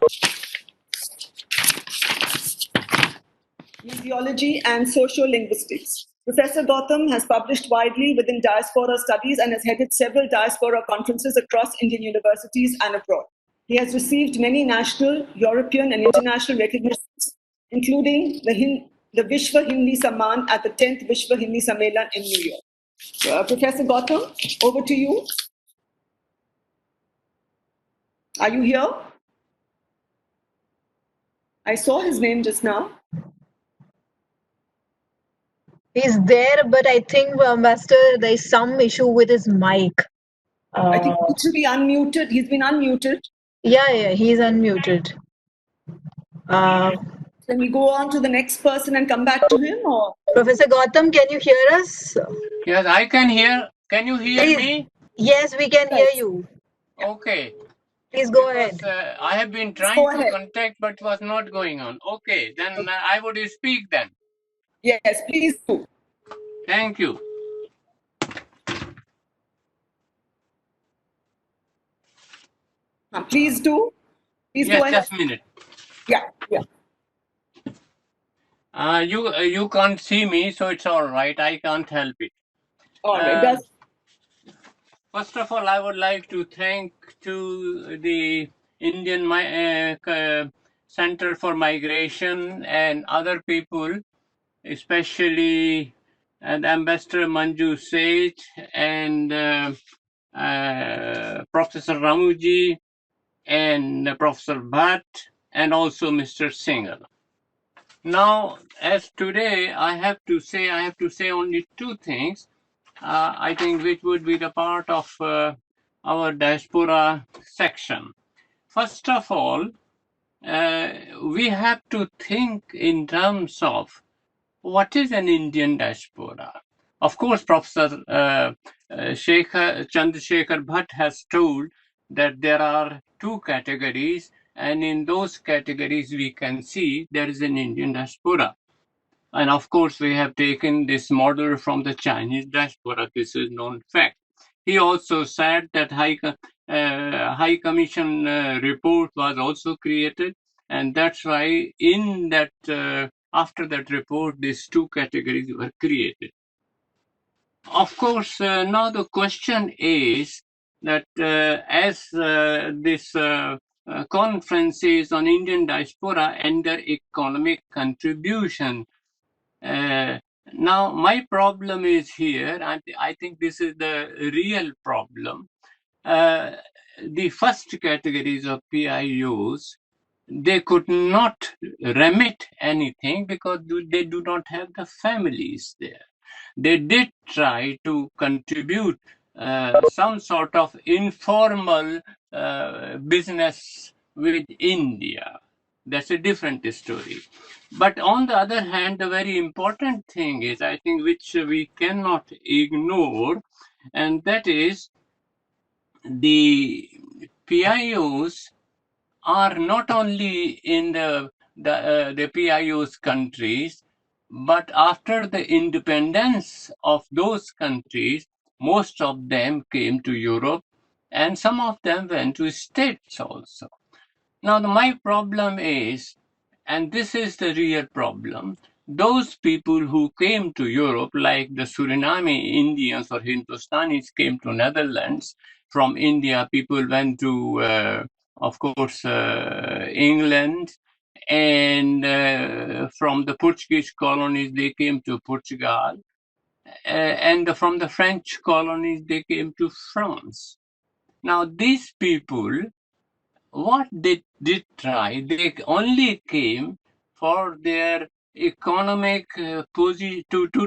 museology, and sociolinguistics. Professor Gautam has published widely within diaspora studies and has headed several diaspora conferences across Indian universities and abroad. He has received many national, European, and international recognitions, including the Vishwa Hindi Samman at the 10th Vishwa Hindi Sammelan in New York. Professor Gautam, over to you. Are you here? I saw his name just now. He's there, but I think, Master, there is some issue with his mic. I think he should be unmuted. He's been unmuted. Yeah, he's unmuted. Can we go on to the next person and come back to him? Or Professor Gautam, can you hear us? Yes, I can hear. Can you hear Please. me? Yes, we can hear you. Okay. Please go ahead. I have been trying to contact, but was not going on. Okay, then I would speak then. Yes, please do. Thank you. Please do. Please yes, go ahead. Just a minute. Yeah. You can't see me, so it's all right. I can't help it. All right. First of all, I would like to thank to the Indian Center for Migration and other people, especially Ambassador Manju Seth and Professor Ramuji and Professor Bhatt and also Mr. Singhal. Now, as today, I have to say only two things. I think which would be the part of our diaspora section. First of all, we have to think in terms of what is an Indian diaspora. Of course, Professor Chandrasekhar Bhatt has told that there are two categories, and in those categories we can see there is an Indian diaspora. And of course, we have taken this model from the Chinese diaspora. This is known fact. He also said that High Commission report was also created, and that's why in that after that report, these two categories were created. Of course, now the question is that as this conference is on Indian diaspora and their economic contribution, now, my problem is here, and I think this is the real problem. The first categories of PIOs, they could not remit anything because they do not have the families there. They did try to contribute some sort of informal business with India. That's a different story. But on the other hand, the very important thing is, I think, which we cannot ignore, and that is the PIOs are not only in the PIOs countries, but after the independence of those countries, most of them came to Europe, and some of them went to States also. Now, my problem is, and this is the real problem, those people who came to Europe, like the Suriname Indians or Hindustanis came to Netherlands. From India, people went to, of course, England. And from the Portuguese colonies, they came to Portugal. And from the French colonies, they came to France. Now, these people, what they did try, they only came for their economic to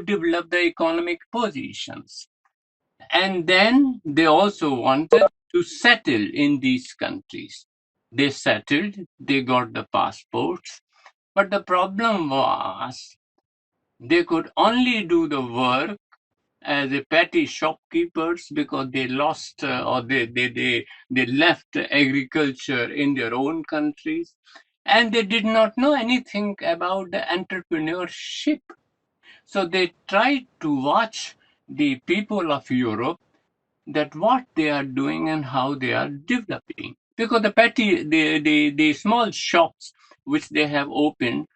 develop the economic positions. And then they also wanted to settle in these countries. They settled, they got the passports, but the problem was they could only do the work as a petty shopkeepers because they lost or they left agriculture in their own countries, and they did not know anything about the entrepreneurship. So they tried to watch the people of Europe that what they are doing and how they are developing. Because the small shops which they have opened,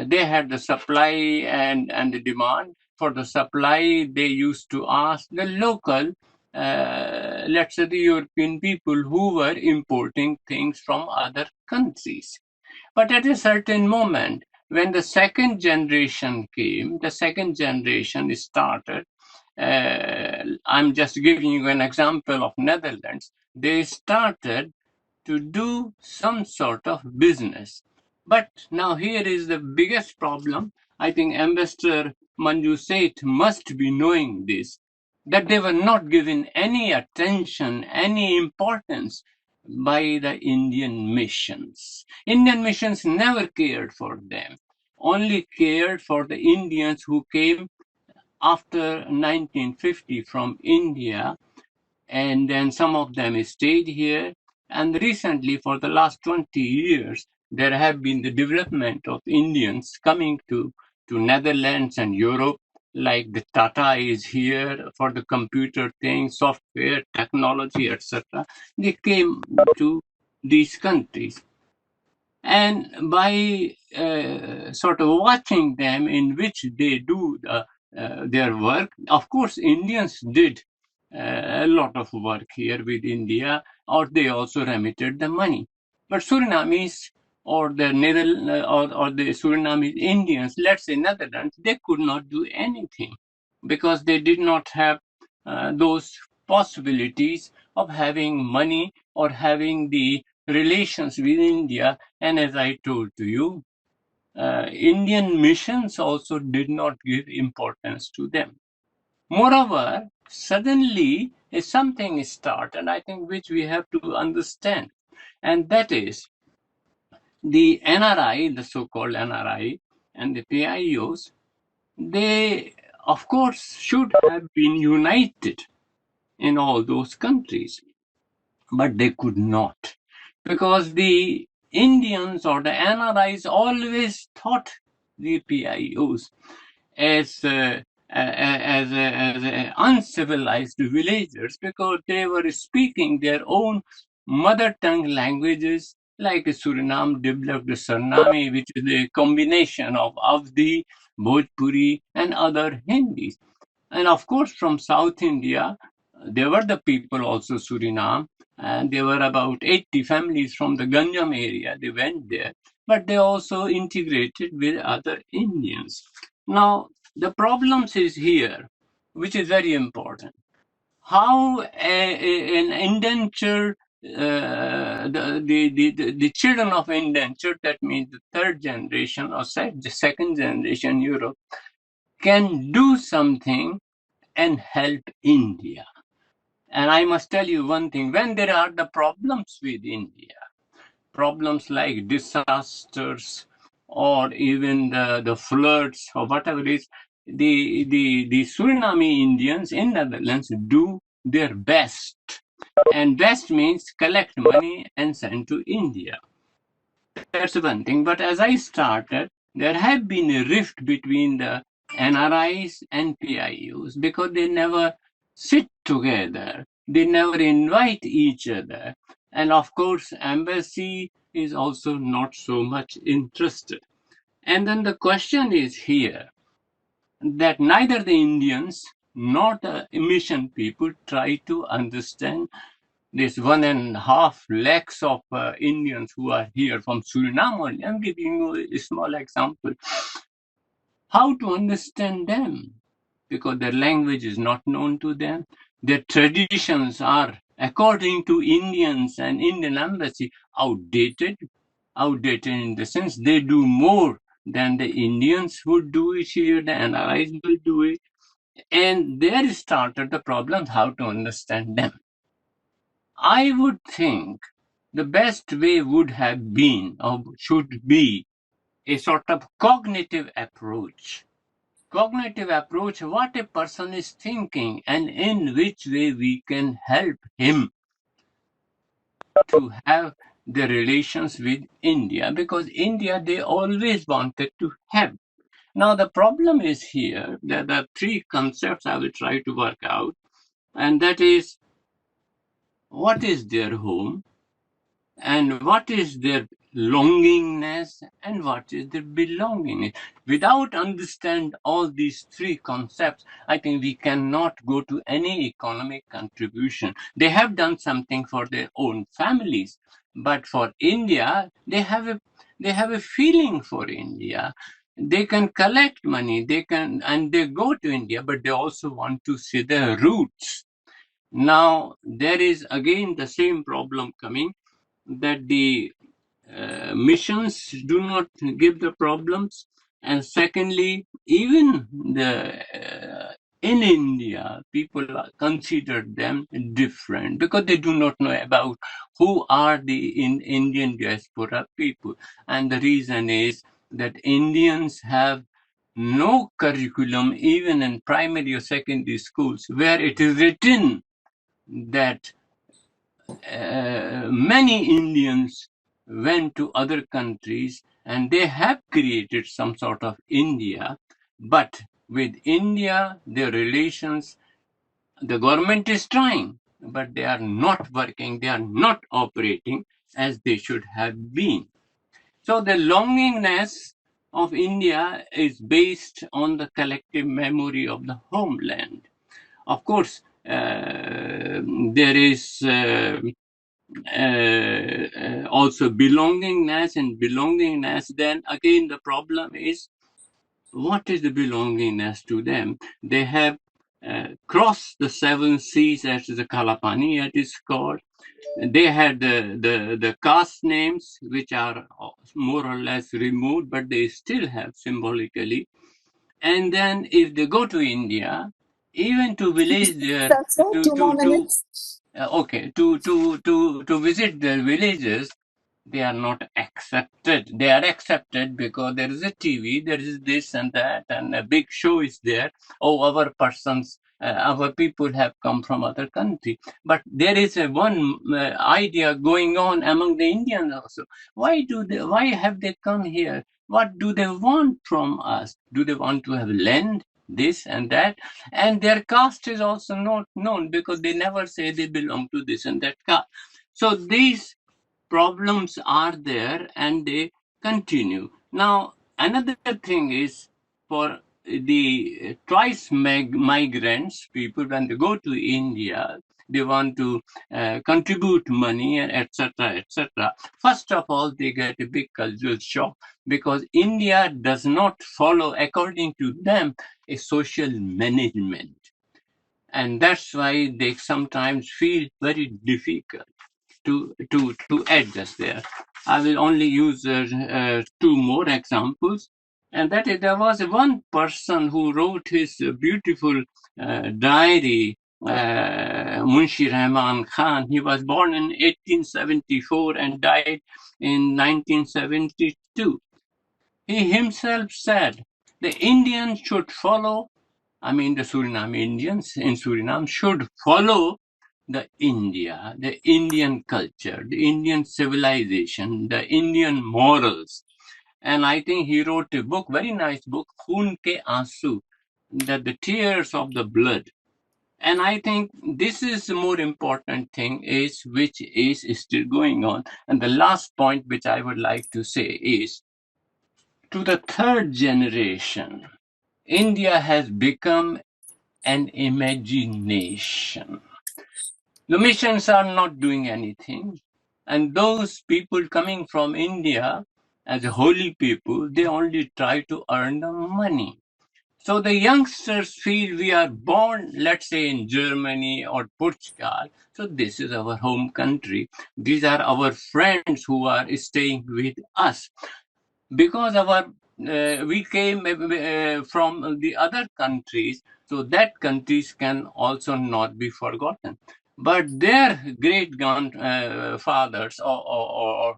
they had the supply and the demand. For the supply, they used to ask the local, let's say the European people who were importing things from other countries. But at a certain moment, when the second generation came, the second generation started. I'm just giving you an example of Netherlands. They started to do some sort of business. But now here is the biggest problem. I think Ambassador Manju Seth must be knowing this, that they were not given any attention, any importance by the Indian missions. Indian missions never cared for them, only cared for the Indians who came after 1950 from India, and then some of them stayed here. And recently, for the last 20 years, there have been the development of Indians coming to Netherlands and Europe, like the Tata is here for the computer things, software, technology, etc. They came to these countries. And by sort of watching them in which they do their work, of course, Indians did a lot of work here with India, or they also remitted the money. But Surinamese or the or the Surinamese Indians, let's say Netherlands, they could not do anything because they did not have those possibilities of having money or having the relations with India. And as I told to you, Indian missions also did not give importance to them. Moreover, suddenly something started, I think, which we have to understand, and that is the NRI, the so-called NRI, and the PIOs. They, of course, should have been united in all those countries, but they could not, because the Indians or the NRIs always thought the PIOs as uncivilized villagers, because they were speaking their own mother tongue languages, like Suriname developed the Sarnami, which is a combination of Avdi, Bhojpuri, and other Hindis. And of course, from South India, there were the people also Suriname, and there were about 80 families from the Ganjam area. They went there, but they also integrated with other Indians. Now, the problems is here, which is very important. How an indentured, the children of indentured, that means the third generation or the second generation Europe, can do something and help India. And I must tell you one thing, when there are the problems with India, problems like disasters or even the floods or whatever it is, the Suriname Indians in Netherlands do their best. And best means collect money and send to India. That's one thing. But as I started, there have been a rift between the NRIs and PIUs because they never sit together. They never invite each other. And of course, embassy is also not so much interested. And then the question is here that neither the Indians nor the mission people try to understand this 1.5 lakhs of Indians who are here from Suriname only. I'm giving you a small example. How to understand them? Because their language is not known to them. Their traditions are, according to Indians and Indian embassy, outdated. Outdated in the sense they do more than the Indians would do it here, the NRIs will do it. And there started the problem how to understand them. I would think the best way would have been or should be a sort of cognitive approach. Cognitive approach, what a person is thinking and in which way we can help him to have the relations with India, because India, they always wanted to have. Now, the problem is here that there are three concepts I will try to work out, and that is what is their home, and what is their longingness, and what is their belongingness. Without understand all these three concepts, I think we cannot go to any economic contribution. They have done something for their own families, but for India, they have a feeling for India. They can collect money, and they go to India, but they also want to see their roots. Now there is again the same problem coming, that the missions do not give the problems, and secondly, even in India, people consider them different because they do not know about who are the Indian diaspora people. And the reason is that Indians have no curriculum, even in primary or secondary schools, where it is written that many Indians went to other countries and they have created some sort of India, but with India, their relations, the government is trying, but they are not working, they are not operating as they should have been. So the longingness of India is based on the collective memory of the homeland. Of course, there is also belongingness, and belongingness, then again the problem is, what is the belongingness to them? They have crossed the seven seas, as the Kalapani it is called. They had the caste names, which are more or less removed, but they still have symbolically. And then if they go to India, even to village there, to visit their villages, they are not accepted. They are accepted because there is a TV, there is this and that, and a big show is there. Oh, our people have come from other country. But there is one idea going on among the Indians also. Why have they come here? What do they want from us? Do they want to have land, this and that? And their caste is also not known because they never say they belong to this and that caste. So these problems are there and they continue. Now, another thing is, for the twice migrants, people, when they go to India, they want to contribute money, etc., etc. First of all, they get a big cultural shock because India does not follow, according to them, a social management. And that's why they sometimes feel very difficult to adjust there. I will only use two more examples, and that is, there was one person who wrote his beautiful diary, Munshi Rahman Khan. He was born in 1874 and died in 1972. He himself said, the Indians should follow, the Suriname Indians in Suriname should follow the Indian culture, the Indian civilization, the Indian morals. And I think he wrote a book, very nice book, Khoon Ke Aansu, that the tears of the blood. And I think this is the more important thing, which is still going on. And the last point which I would like to say is, to the third generation, India has become an imagination. The missions are not doing anything. And those people coming from India as holy people, they only try to earn the money. So the youngsters feel we are born, let's say, in Germany or Portugal. So this is our home country. These are our friends who are staying with us. Because we came from the other countries, so that countries can also not be forgotten. But their great grandfathers or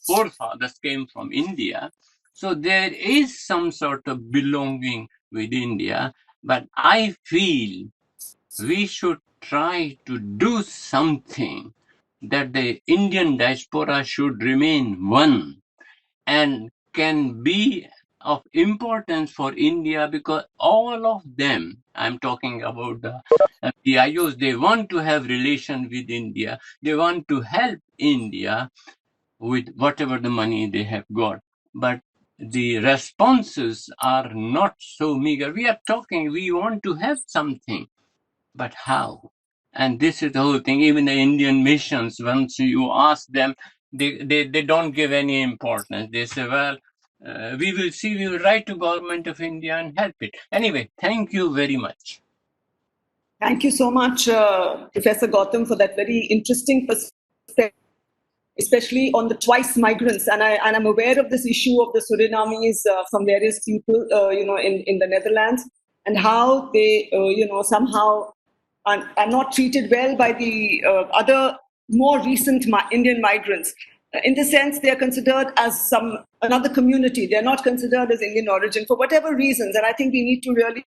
forefathers came from India, so there is some sort of belonging with India. But I feel we should try to do something that the Indian diaspora should remain one and can be of importance for India, because all of them, I'm talking about the PIOs, they want to have relation with India. They want to help India with whatever the money they have got. But the responses are not so meager. We are talking, we want to have something, but how? And this is the whole thing. Even the Indian missions, once you ask them, they don't give any importance. They say, well, we will see, we will write to government of India and help it. Anyway, thank you very much. Thank you so much, Professor Gautam, for that very interesting perspective, especially on the twice migrants. And I'm aware of this issue of the Surinamis from various people, in the Netherlands, and how they, somehow are not treated well by the other more recent Indian migrants. In the sense, they are considered as another community. They are not considered as Indian origin for whatever reasons. And I think we need to really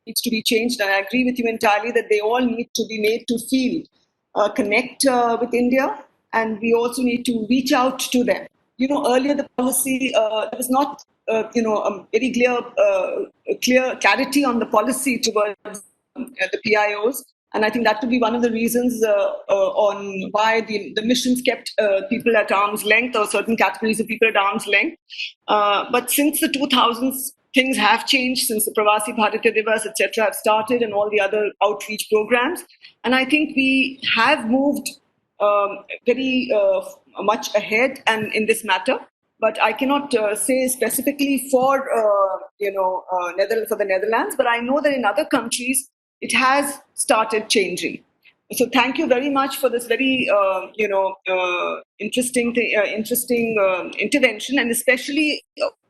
needs to be changed. And I agree with you entirely that they all need to be made to feel connect with India, and we also need to reach out to them. Earlier the policy there was not very clear clarity on the policy towards the PIOs. And I think that would be one of the reasons on why the missions kept people at arm's length, or certain categories of people at arm's length. But since the 2000s, things have changed, since the Pravasi Bharatiya Divas, etc., have started, and all the other outreach programs. And I think we have moved very much ahead and in this matter. But I cannot say specifically for the Netherlands. But I know that in other countries it has started changing. So thank you very much for this very interesting intervention, and especially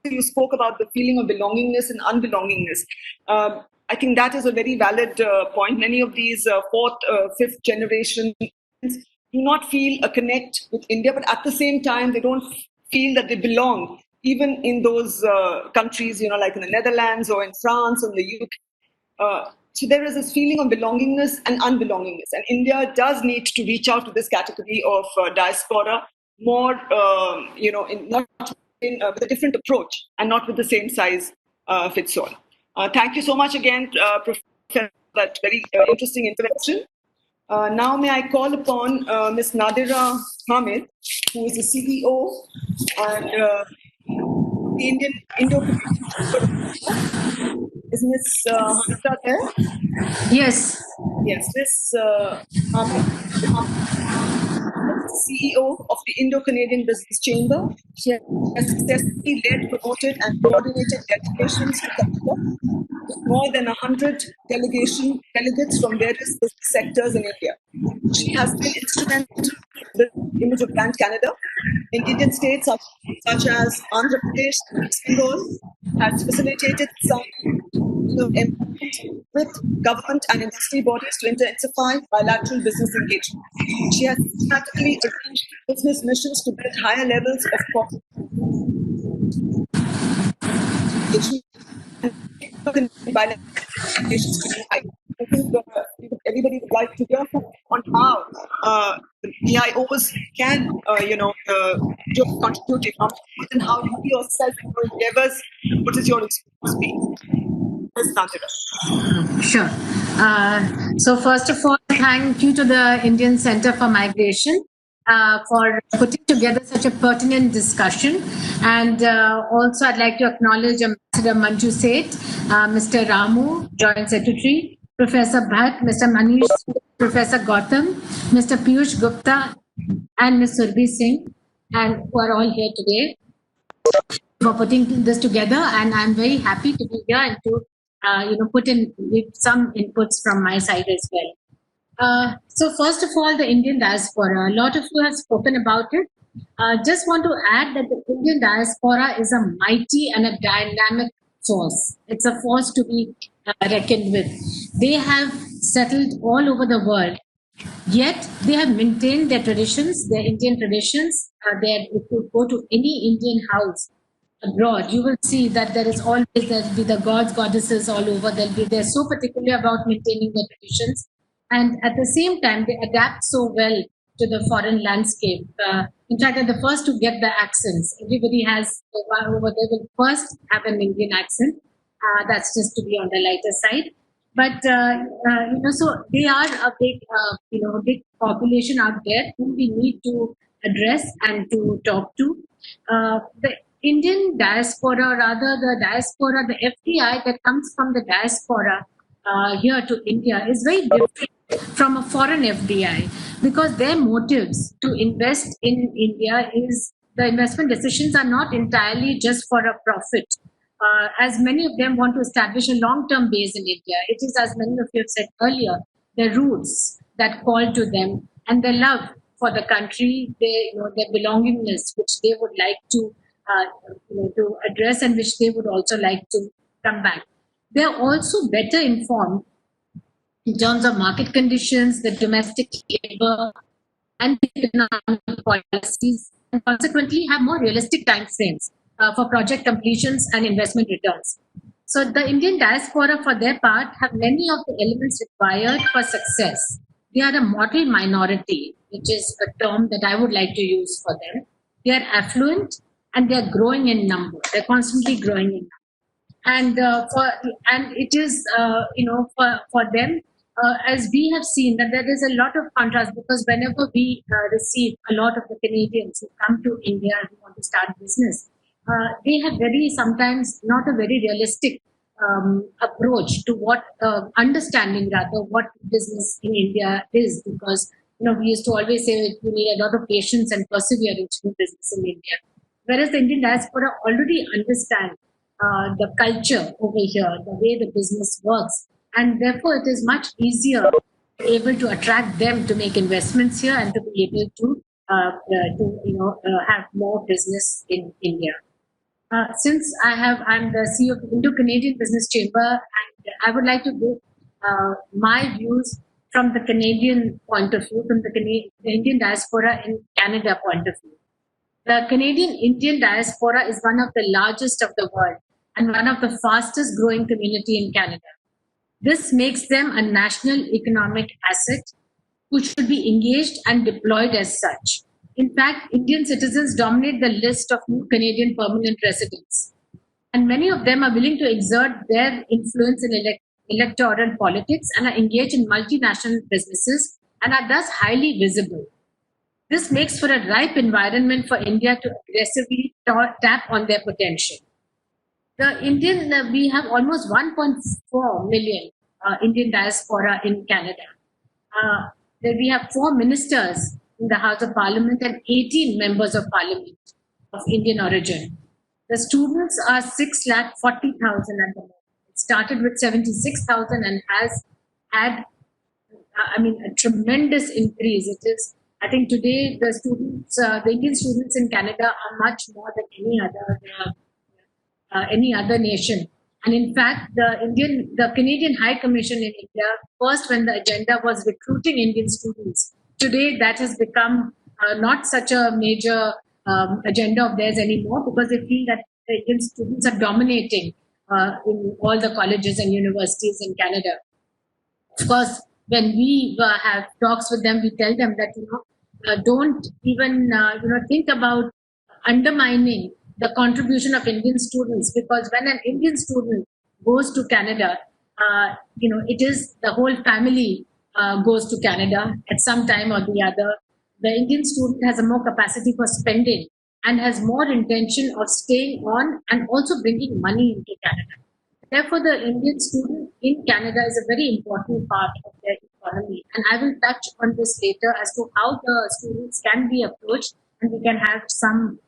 you spoke about the feeling of belongingness and unbelongingness. I think that is a very valid point. Many of these fourth, fifth generation do not feel a connect with India, but at the same time, they don't feel that they belong, even in those countries, like in the Netherlands or in France or in the UK. So there is this feeling of belongingness and unbelongingness. And India does need to reach out to this category of diaspora more, with a different approach, and not with the same size fits all. Thank you so much again, Professor, for that very interesting intervention. Now may I call upon Ms. Nadira Hamid, who is the CEO and the Indian Indo-Canadian. Is Ms. Hamida there? Yes. Yes, Ms. Hamid, CEO of the Indo-Canadian Business Chamber. She has successfully led, promoted, and coordinated delegations to Canada with more than 100 delegates from various business sectors in India. She has been instrumental in the image of brand Canada in Indian states such as Andhra Pradesh and West Bengal, has facilitated some with government and industry bodies to intensify bilateral business engagement. She has systematically arranged business missions to build higher levels of corporate bilateral relations to be high. I think everybody would like to hear on how the PIOs can, contribute economically, and how you yourself in your endeavors. What is your experience? Sure. So first of all, thank you to the Indian Center for Migration for putting together such a pertinent discussion. And also I'd like to acknowledge Ambassador Manju Seth, Mr. Ramu, Joint Secretary, Professor Bhatt, Mr. Manish, Professor Gautam, Mr. Piyush Gupta, and Ms. Surbhi Singh, and who are all here today for putting this together. And I'm very happy to be here and to put in some inputs from my side as well. So first of all, the Indian diaspora. A lot of you have spoken about it. Just want to add that the Indian diaspora is a mighty and a dynamic force. It's a force to be reckoned with. They have settled all over the world, yet they have maintained their traditions, their Indian traditions. If you go to any Indian house abroad, you will see that there'll be the gods, goddesses all over. They're so particular about maintaining their traditions, and at the same time they adapt so well to the foreign landscape. In fact, they're the first to get the accents. Everybody has over there will first have an Indian accent. That's just to be on the lighter side. But so they are a big, big population out there whom we need to address and to talk to. The Indian diaspora, rather the diaspora, the FDI that comes from the diaspora here to India is very different from a foreign FDI, because their motives to invest in India is the investment decisions are not entirely just for a profit. As many of them want to establish a long-term base in India. It is, as many of you have said earlier, their roots that call to them and their love for the country, their belongingness, which they would like to to address and which they would also like to come back. They are also better informed in terms of market conditions, the domestic labor, and economic policies, and consequently have more realistic time frames for project completions and investment returns. So the Indian diaspora, for their part, have many of the elements required for success. They are a model minority, which is a term that I would like to use for them. They are affluent and they are growing in number. They're constantly growing in number. And it is for them, as we have seen, that there is a lot of contrast, because whenever we receive a lot of the Canadians who come to India and who want to start business, they have sometimes not a very realistic approach to what understanding rather what business in India is, because we used to always say you need a lot of patience and perseverance to do business in India, whereas the Indian diaspora already understand the culture over here, the way the business works, and therefore it is much easier able to attract them to make investments here and to be able to have more business in India. Since I'm the CEO of the Indo-Canadian Business Chamber, and I would like to give my views from the Canadian point of view, from the Indian diaspora in Canada point of view. The Canadian Indian diaspora is one of the largest of the world and one of the fastest growing community in Canada. This makes them a national economic asset who should be engaged and deployed as such. In fact, Indian citizens dominate the list of new Canadian permanent residents, and many of them are willing to exert their influence in electoral politics and are engaged in multinational businesses and are thus highly visible. This makes for a ripe environment for India to aggressively tap on their potential. We have almost 1.4 million Indian diaspora in Canada. We have 4 ministers in the House of Parliament and 18 members of Parliament of Indian origin. The students are 6,40,000 at the moment. It started with 76,000 and has had, a tremendous increase. It is, I think today the students, the Indian students in Canada are much more than any other nation. And in fact, the Canadian High Commission in India, first when the agenda was recruiting Indian students, today that has become not such a major agenda of theirs anymore, because they feel that the Indian students are dominating in all the colleges and universities in Canada. Of course, when we have talks with them, we tell them that don't even think about undermining the contribution of Indian students, because when an Indian student goes to Canada, it is the whole family goes to Canada at some time or the other. The Indian student has a more capacity for spending and has more intention of staying on and also bringing money into Canada. Therefore, the Indian student in Canada is a very important part of their economy. And I will touch on this later as to how the students can be approached, and we can have some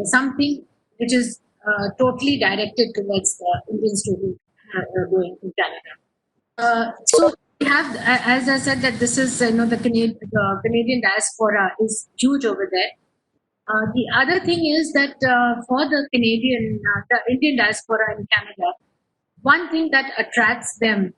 something which is totally directed towards the Indian student going to Canada. So we have, as I said, that this is the Canadian diaspora is huge over there. The other thing is that for the Indian diaspora in Canada, one thing that attracts them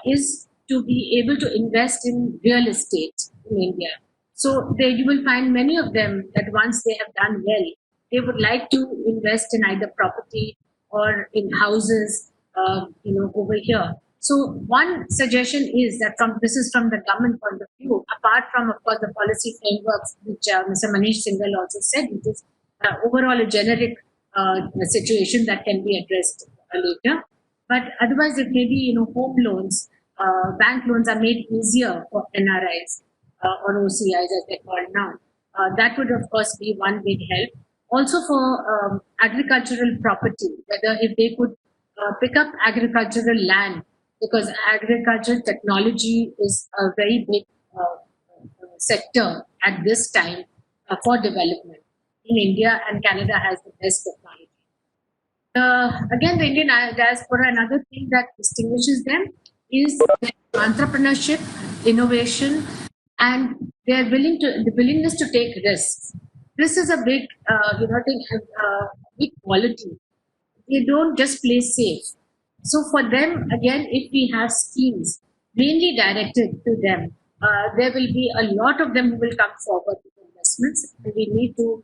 is to be able to invest in real estate in India. So you will find many of them that once they have done well, they would like to invest in either property or in houses, over here. So one suggestion is that this is from the government point of view, apart from, of course, the policy frameworks, which Mr. Manish Singhal also said, it is overall a generic situation that can be addressed later. But otherwise, it may be, home loans, bank loans are made easier for NRIs or OCIs as they're called now. That would, of course, be one big help. Also for agricultural property, whether if they could pick up agricultural land, because agricultural technology is a very big sector at this time for development. In India, and Canada has the best technology. Again, the Indian diaspora, another thing that distinguishes them is entrepreneurship, innovation, and the willingness to take risks. This is a big, big quality. They don't just play safe. So for them, again, if we have schemes mainly directed to them, there will be a lot of them who will come forward with investments, and we need to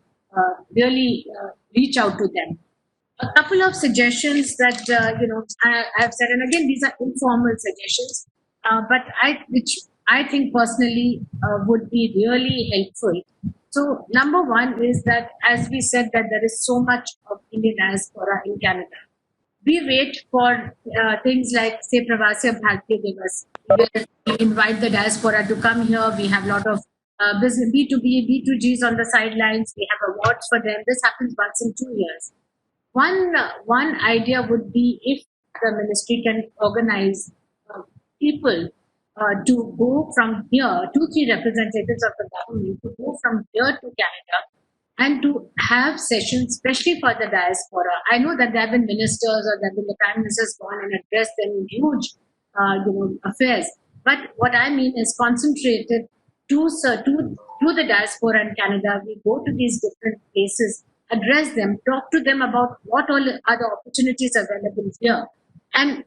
really reach out to them. A couple of suggestions that I've said, and again these are informal suggestions, but which I think personally would be really helpful. So number one is that, as we said, that there is so much of Indian diaspora in Canada. We wait for things like, say, Pravasya Bharatiya Divas, where we invite the diaspora to come here. We have a lot of business, B2B, B2Gs on the sidelines. We have awards for them. This happens once in 2 years. One idea would be if the ministry can organize people to go from here, 2-3 representatives of the government to go from here to Canada and to have sessions, especially for the diaspora. I know that there have been ministers or there have been the prime ministers gone and addressed them in huge affairs. But what I mean is concentrated to the diaspora in Canada. We go to these different places, address them, talk to them about what all are the opportunities available here, and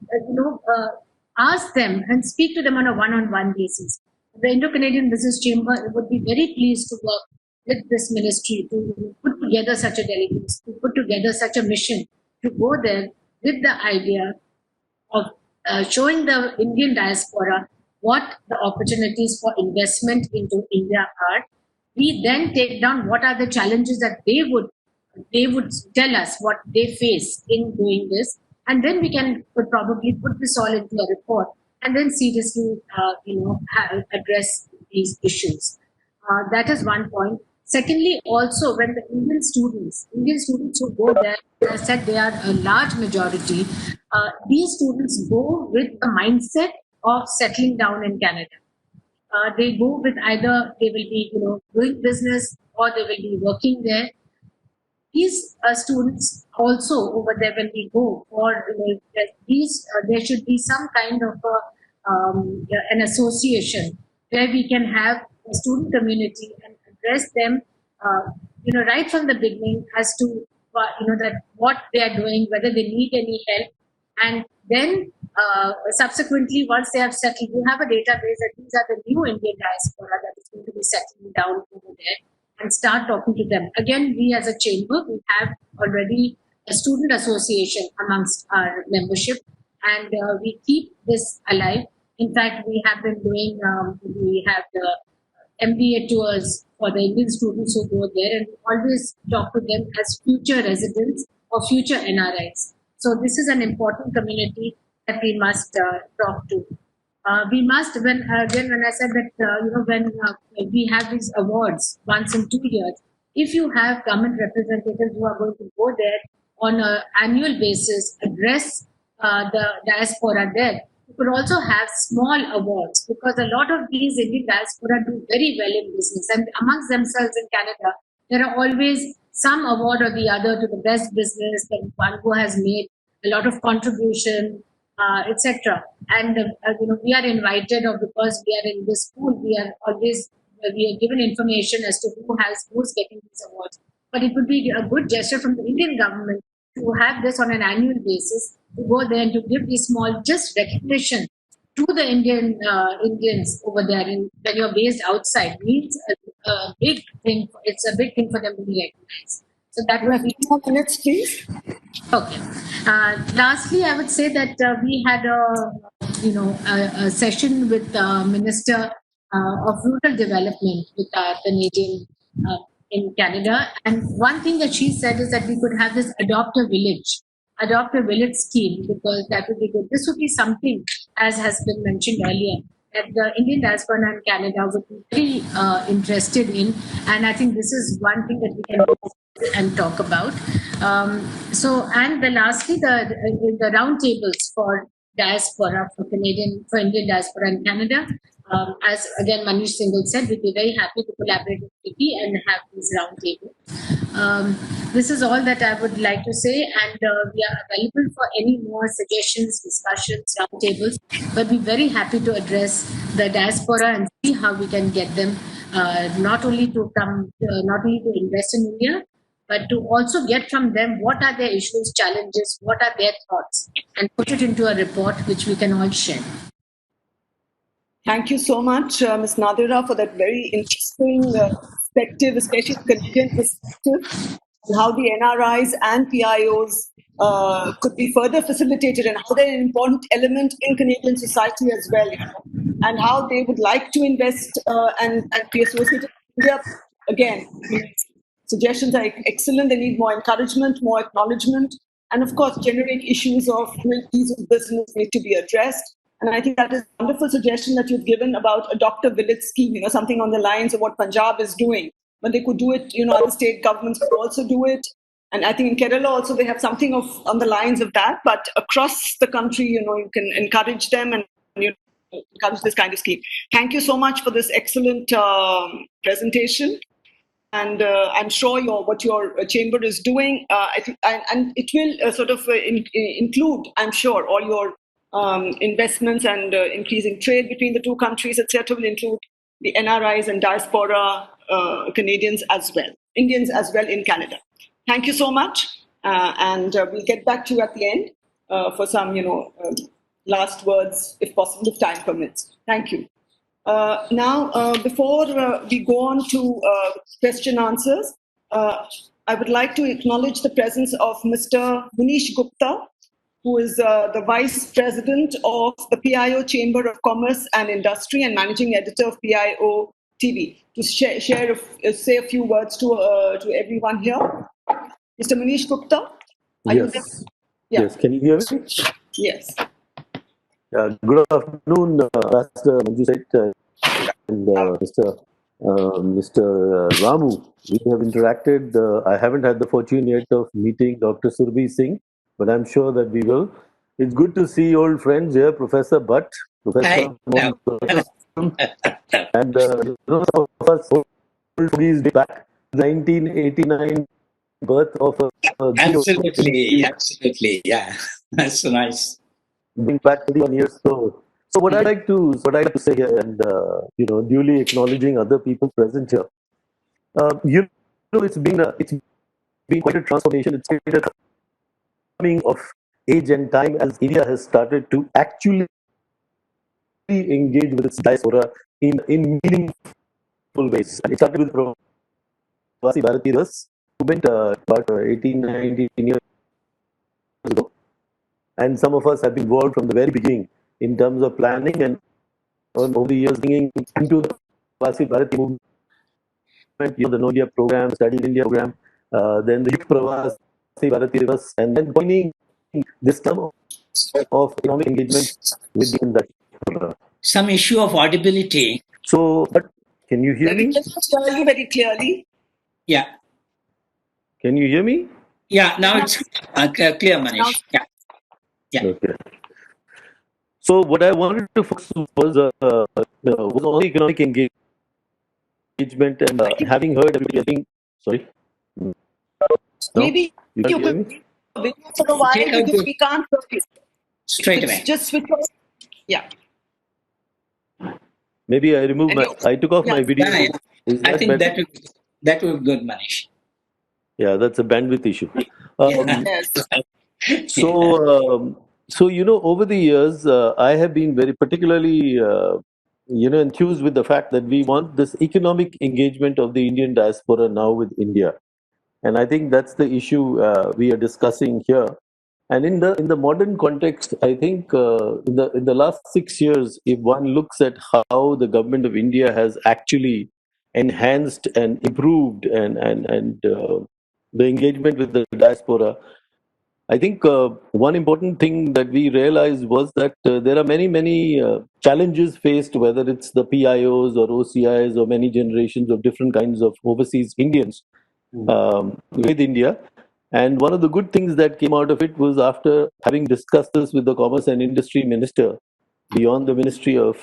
ask them and speak to them on a one-on-one basis. The Indo-Canadian Business Chamber would be very pleased to work with this ministry to put together such a delegation, to put together such a mission, to go there with the idea of showing the Indian diaspora what the opportunities for investment into India are. We then take down what are the challenges that they would tell us what they face in doing this, and then we could probably put this all into a report and then seriously address these issues. That is one point. Secondly, also when the Indian students who go there, as I said, they are a large majority. These students go with the mindset of settling down in Canada. They go with either they will be doing business or they will be working there. These students also over there, when we go, or there should be some kind of an association where we can have a student community and address them, right from the beginning as to that what they are doing, whether they need any help, and then subsequently, once they have settled, you have a database that these are the new Indian diaspora that is going to be settling down over there, and start talking to them. Again, we as a chamber, we have already a student association amongst our membership, and we keep this alive. In fact, we have been doing, we have the MBA tours for the Indian students who go there, and we always talk to them as future residents or future NRIs. So this is an important community that we must talk to. We must, when I said that, when we have these awards once in 2 years, if you have government representatives who are going to go there on an annual basis, address the diaspora there, you could also have small awards, because a lot of these Indian diaspora do very well in business, and amongst themselves in Canada, there are always some award or the other to the best business, that one who has made a lot of contribution, etc. And we are invited, or because we are in this school, we are given information as to who's getting these awards. But it would be a good gesture from the Indian government to have this on an annual basis, to go there and to give these small just recognition to the Indians over there. And when you're based outside, means a big thing. It's a big thing for them to be recognized. So that would be 4 minutes, please. Okay. Lastly, I would say that we had a a session with the Minister of Rural Development with our Canadian in Canada. And one thing that she said is that we could have this adopt a village scheme, because that would be good. This would be something, as has been mentioned earlier, that the Indian diaspora in Canada would be very interested in. And I think this is one thing that we can do and talk about. Lastly, the roundtables for diaspora, for Indian diaspora in Canada. As again Manish Singhal said, we'd be very happy to collaborate with Vicky and have these roundtables. This is all that I would like to say, and we are available for any more suggestions, discussions, roundtables. But we're very happy to address the diaspora and see how we can get them not only to invest in India, but to also get from them what are their issues, challenges, what are their thoughts, and put it into a report which we can all share. Thank you so much, Ms. Nadira, for that very interesting perspective, especially Canadian perspective, and how the NRIs and PIOs could be further facilitated, and how they're an important element in Canadian society as well, and how they would like to invest and be associated with India. Again, suggestions are excellent. They need more encouragement, more acknowledgement, and of course, generic issues of doing ease of business need to be addressed. And I think that is a wonderful suggestion that you've given about adopt a village scheme, something on the lines of what Punjab is doing. But they could do it, other state governments could also do it. And I think in Kerala also they have something on the lines of that. But across the country, you can encourage them and encourage this kind of scheme. Thank you so much for this excellent presentation. And I'm sure what your chamber is doing, and it will sort of include, I'm sure, all your investments and increasing trade between the two countries, etc., will include the NRIs and diaspora Canadians as well, Indians as well in Canada. Thank you so much, and we'll get back to you at the end for some, last words, if possible, if time permits. Thank you. Now, before we go on to question answers, I would like to acknowledge the presence of Mr. Munish Gupta, who is the Vice President of the PIO Chamber of Commerce and Industry and Managing Editor of PIO TV, to say a few words to everyone here. Mr. Munish Gupta, are you there? Yeah. Yes, can you hear me? Yes. Good afternoon, Mr. Manju Seth and Mr. Ramu. We have interacted. I haven't had the fortune yet of meeting Dr. Surbhi Singh, but I'm sure that we will. It's good to see old friends here, Professor Bhatt, Professor and some of us old fogies back 1989 birth of absolutely, yeah. That's so nice. Being back 21 years. So what I like to say here, and duly acknowledging other people present here. It's been quite a transformation. It's quite a coming of age and time as India has started to actually engage with its diaspora in meaningful ways. And it started with Pravasi Bharatiya movement about 18-19 years ago. And some of us have been involved from the very beginning in terms of planning and over the years bringing into the Pravasi Bharatiya movement, the No India program, Study in India program, then the Youth Pravasi Bharatiya, and then joining this term of economic engagement with the some issue of audibility. So, but can you hear me? Just tell you very clearly. Yeah. Can you hear me? Yeah, now it's clear, Manish. Yeah. Okay. So what I wanted to focus was on economic engagement and having heard everybody. Sorry. No? Maybe you could for a while because we can't hear you. Straight away. Just switch off. Yeah. Maybe I removed I took off my video. Yeah. I think that would be good, Manish. Yeah, that's a bandwidth issue. Yes. So over the years, I have been very particularly enthused with the fact that we want this economic engagement of the Indian diaspora now with India. And I think that's the issue we are discussing here. And in the modern context, I think in the last 6 years, if one looks at how the government of India has actually enhanced and improved and the engagement with the diaspora, I think one important thing that we realized was that there are many challenges faced, whether it's the PIOs or OCIs or many generations of different kinds of overseas Indians with India. And one of the good things that came out of it was, after having discussed this with the Commerce and Industry Minister, beyond the Ministry of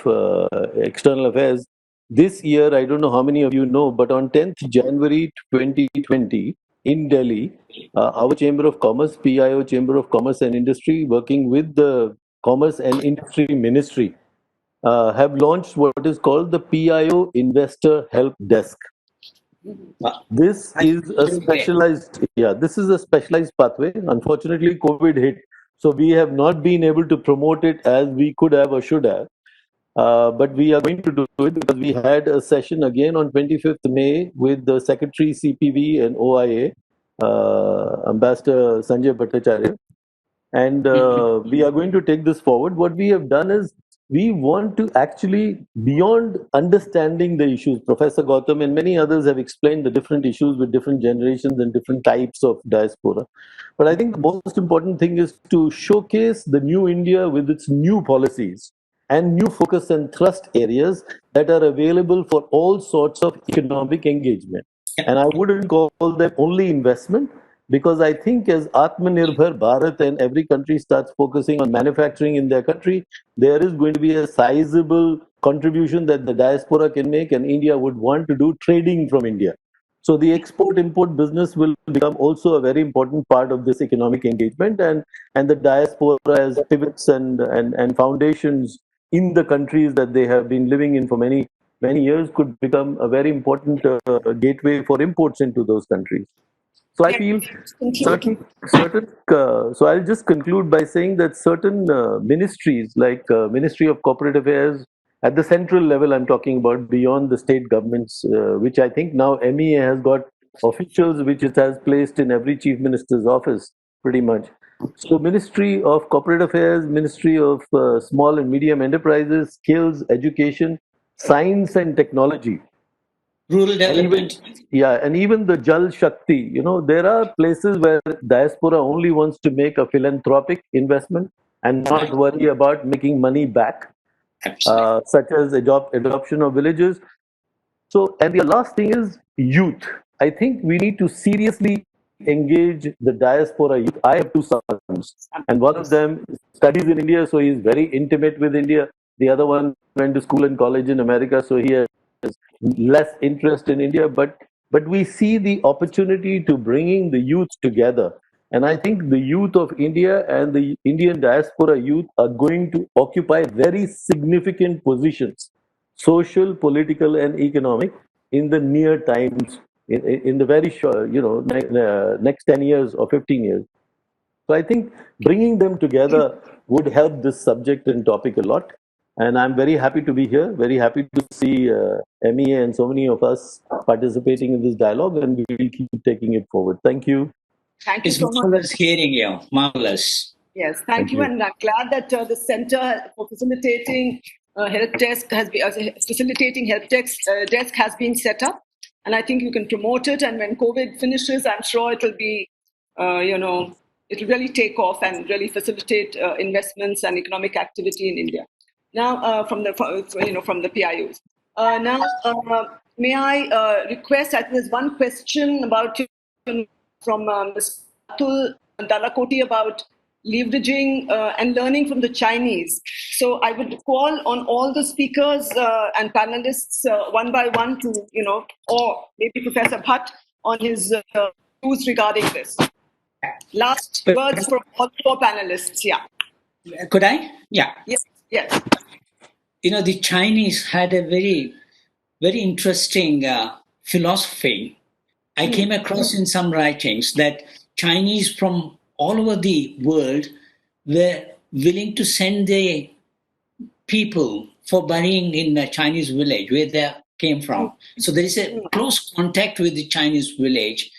External Affairs, this year, I don't know how many of you know, but on 10th January 2020 in Delhi, our Chamber of Commerce, PIO Chamber of Commerce and Industry, working with the Commerce and Industry Ministry, have launched what is called the PIO Investor Help Desk. This is a specialized pathway. Unfortunately, COVID hit, so we have not been able to promote it as we could have or should have. But we are going to do it because we had a session again on 25th May with the Secretary CPV and OIA, Ambassador Sanjay Bhattacharya, and we are going to take this forward. What we have done is, we want to actually, beyond understanding the issues, Professor Gautam and many others have explained the different issues with different generations and different types of diaspora. But I think the most important thing is to showcase the new India with its new policies and new focus and thrust areas that are available for all sorts of economic engagement. And I wouldn't call them only investment, because I think as Atmanirbhar Bharat and every country starts focusing on manufacturing in their country, there is going to be a sizable contribution that the diaspora can make, and India would want to do trading from India. So the export-import business will become also a very important part of this economic engagement, and the diaspora as pivots and foundations in the countries that they have been living in for many years could become a very important gateway for imports into those countries. So I feel so I'll just conclude by saying that certain ministries, like Ministry of Corporate Affairs, at the central level, I'm talking about, beyond the state governments, which I think now MEA has got officials which it has placed in every chief minister's office, pretty much. So Ministry of Corporate Affairs, Ministry of Small and Medium Enterprises, Skills, Education, Science and Technology, rural development. And even the Jal Shakti, there are places where diaspora only wants to make a philanthropic investment and not worry about making money back, such as adoption of villages. So, and the last thing is youth. I think we need to seriously engage the diaspora youth. I have two sons, and one of them studies in India, so he's very intimate with India. The other one went to school and college in America, so he has less interest in India. But we see the opportunity to bringing the youth together. And I think the youth of India and the Indian diaspora youth are going to occupy very significant positions, social, political, and economic, in the near times, in the very short, next 10 years or 15 years. So I think bringing them together would help this subject and topic a lot. And I'm very happy to be here, very happy to see MEA and so many of us participating in this dialogue, and we will keep taking it forward. Thank you. Thank you It's so much. marvelous hearing you. Marvelous. Yes, thank you. And I'm glad that the Center for Facilitating Help Desk has been facilitating help desk has been set up, and I think you can promote it. And when COVID finishes, I'm sure it will be, it will really take off and really facilitate investments and economic activity in India. Now, from the PIOs. Now, may I request? I think there's one question about from Ms. Atul Dalakoti about leveraging and learning from the Chinese. So I would call on all the speakers and panelists one by one to, or maybe Professor Bhatt on his views regarding this. Last words from all four panelists. Yeah. Could I? Yeah. Yes. The Chinese had a very, very interesting philosophy. I came across in some writings that Chinese from all over the world were willing to send their people for burying in a Chinese village where they came from. So there is a close contact with the Chinese village.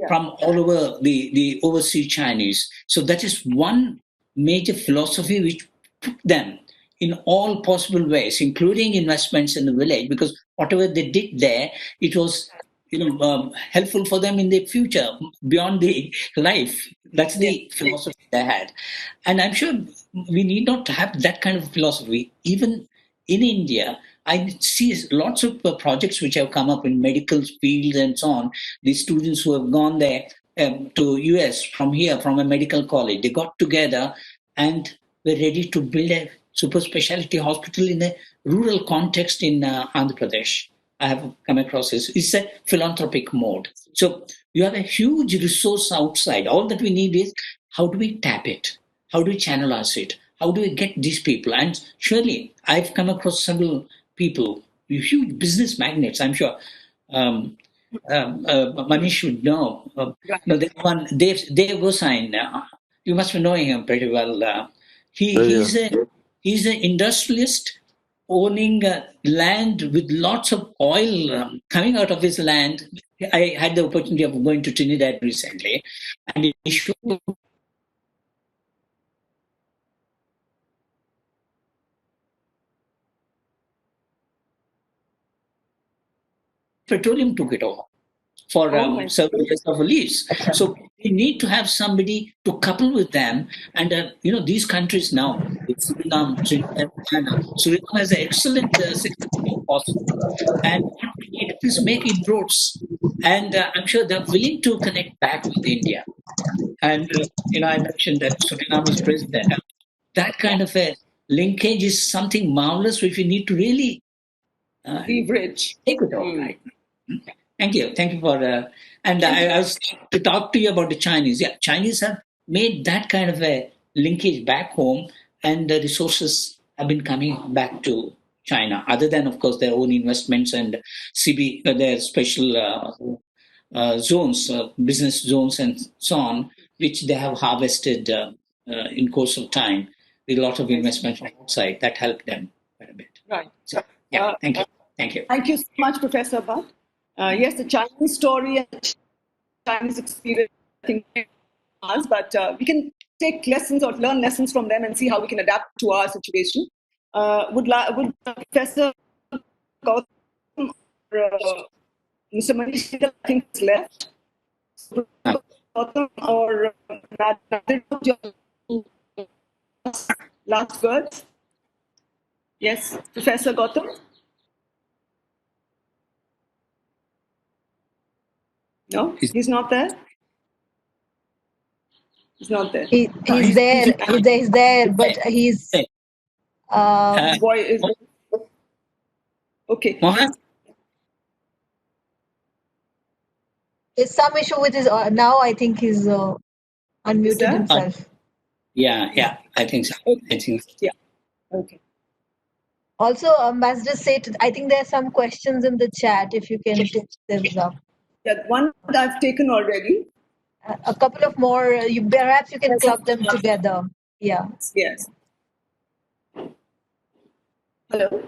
from all over the overseas Chinese. So that is one major philosophy which took them in all possible ways, including investments in the village, because whatever they did there, it was helpful for them in the future beyond the life. That's the philosophy they had. And I'm sure we need not have that kind of philosophy. Even in India, I see lots of projects which have come up in medical fields and so on. These students who have gone there to US from here, from a medical college, they got together and were ready to build a super specialty hospital in a rural context in Andhra Pradesh. I have come across this. It's a philanthropic mode. So you have a huge resource outside. All that we need is how do we tap it? How do we channelize it? How do we get these people? And surely I've come across several people, huge business magnates, I'm sure. Manish should know. There's one, Dave Gosain. You must be knowing him pretty well. He's an industrialist owning land with lots of oil coming out of his land. I had the opportunity of going to Trinidad recently, and he showed petroleum took it over for several years of a lease. So we need to have somebody to couple with them. And, these countries now, Suriname has an excellent security possible. And what we need is make inroads. And I'm sure they're willing to connect back with India. And, I mentioned that Suriname is president. That kind of a linkage is something marvelous which we need to really leverage. Take it all right. Thank you for. And I was to talk to you about the Chinese. Yeah, Chinese have made that kind of a linkage back home, and the resources have been coming back to China. Other than, of course, their own investments and their special zones, business zones, and so on, which they have harvested in course of time with a lot of investment from outside that helped them quite a bit. Right. So, yeah, thank you. Thank you. Thank you so much, Professor Bhatt. Yes, the Chinese story and the Chinese experience, I think, but we can take lessons or learn lessons from them and see how we can adapt to our situation. Would Professor Gautam or Mr. Manish, I think, is left. Gautam or Nadir, last words? Yes, Professor Gautam? No, he's not there. He's not there. He's there. He's there, but he's. Boy is okay. There's some issue with his. Now I think he's unmuted himself. Yeah, I think so. Okay. Yeah. Okay. Also, Ambassador said, I think there are some questions in the chat. If you can take those up. Yeah, one I've taken already. A couple of more. Perhaps you can club them together. Yeah. Yes. Hello,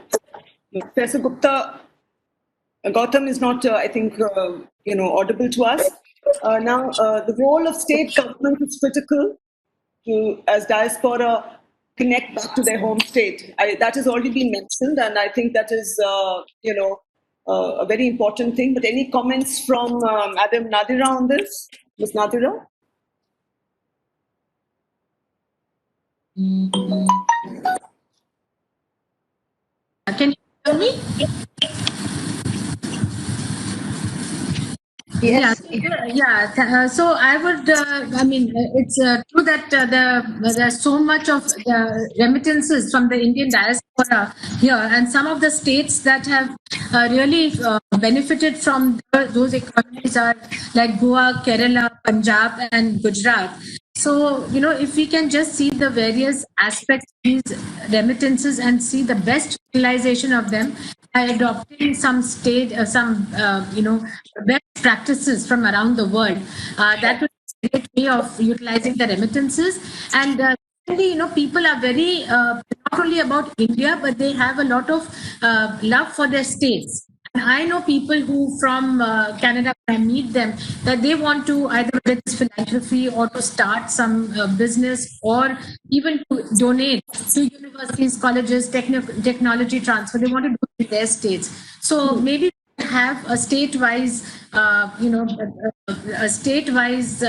Professor Gupta. Gautam is not, I think, audible to us. Now, the role of state government is critical to, as diaspora, connect back to their home state. That has already been mentioned, and I think that is, a very important thing. But any comments from Madam Nadira on this? Ms. Nadira? Can you hear me? Yes. Yeah. So I would, it's true that there's so much of remittances from the Indian diaspora here, and some of the states that have really benefited from those economies are like Goa, Kerala, Punjab, and Gujarat. So, if we can just see the various aspects of these remittances and see the best utilization of them by adopting some best practices from around the world, that would be a great way of utilizing the remittances. And people are very, not only about India, but they have a lot of love for their states. I know people who from Canada, when I meet them, that they want to either whether it's philanthropy or to start some business or even to donate to universities, colleges, technology transfer. They want to do it in their states. So maybe have a state-wise, a state-wise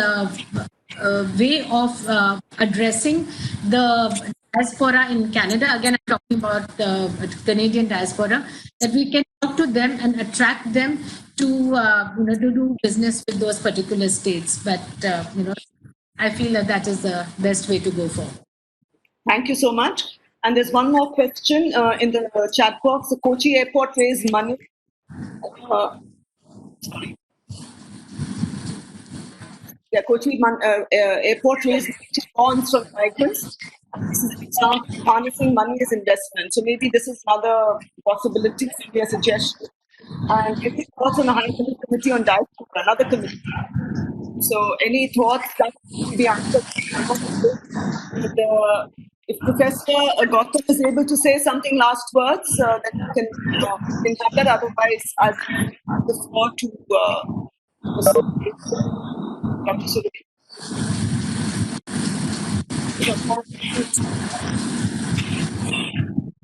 way of addressing the diaspora in Canada. Again, I'm talking about the Canadian diaspora, that we can talk to them and attract them to to do business with those particular states. But I feel that is the best way to go forward. Thank you so much. And there's one more question in the chat box. The Kochi airport raised money. Kochi airport raised bonds from migrants. This is an example of harnessing money as investment. So maybe this is another possibility, maybe a suggestion. And maybe thoughts on the High Committee on Diaspora, another committee. So any thoughts that will be answered? If Professor Gautam is able to say something last words, then we can have that. Otherwise, I'll give the floor to Dr. Surabhi.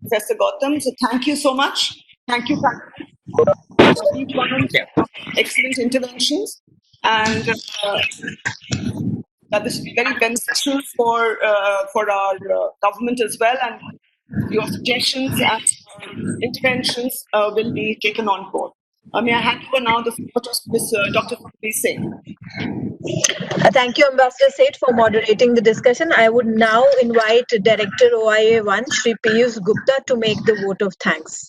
Professor Gautam, so thank you so much. Thank you for each one of excellent interventions, and that this will be very beneficial for our government as well. And your suggestions and interventions will be taken on board. May I hand over now the floor to Ms. Dr. Surabhi Singh. Thank you, Ambassador Seth, for moderating the discussion. I would now invite Director OIA 1, Shri Piyush Gupta, to make the vote of thanks.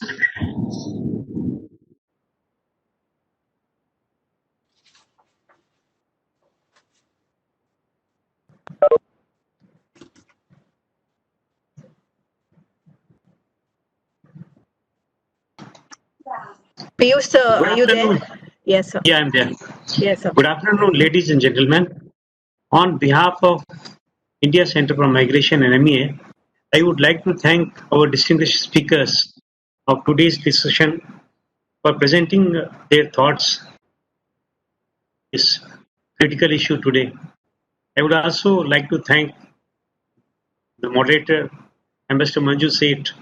Piyush, sir, are you there? Yes, sir. Yeah, I'm there. Yes, sir. Good afternoon, ladies and gentlemen. On behalf of India Center for Migration and MEA, I would like to thank our distinguished speakers of today's discussion for presenting their thoughts on this critical issue today. I would also like to thank the moderator, Ambassador Manju Seth,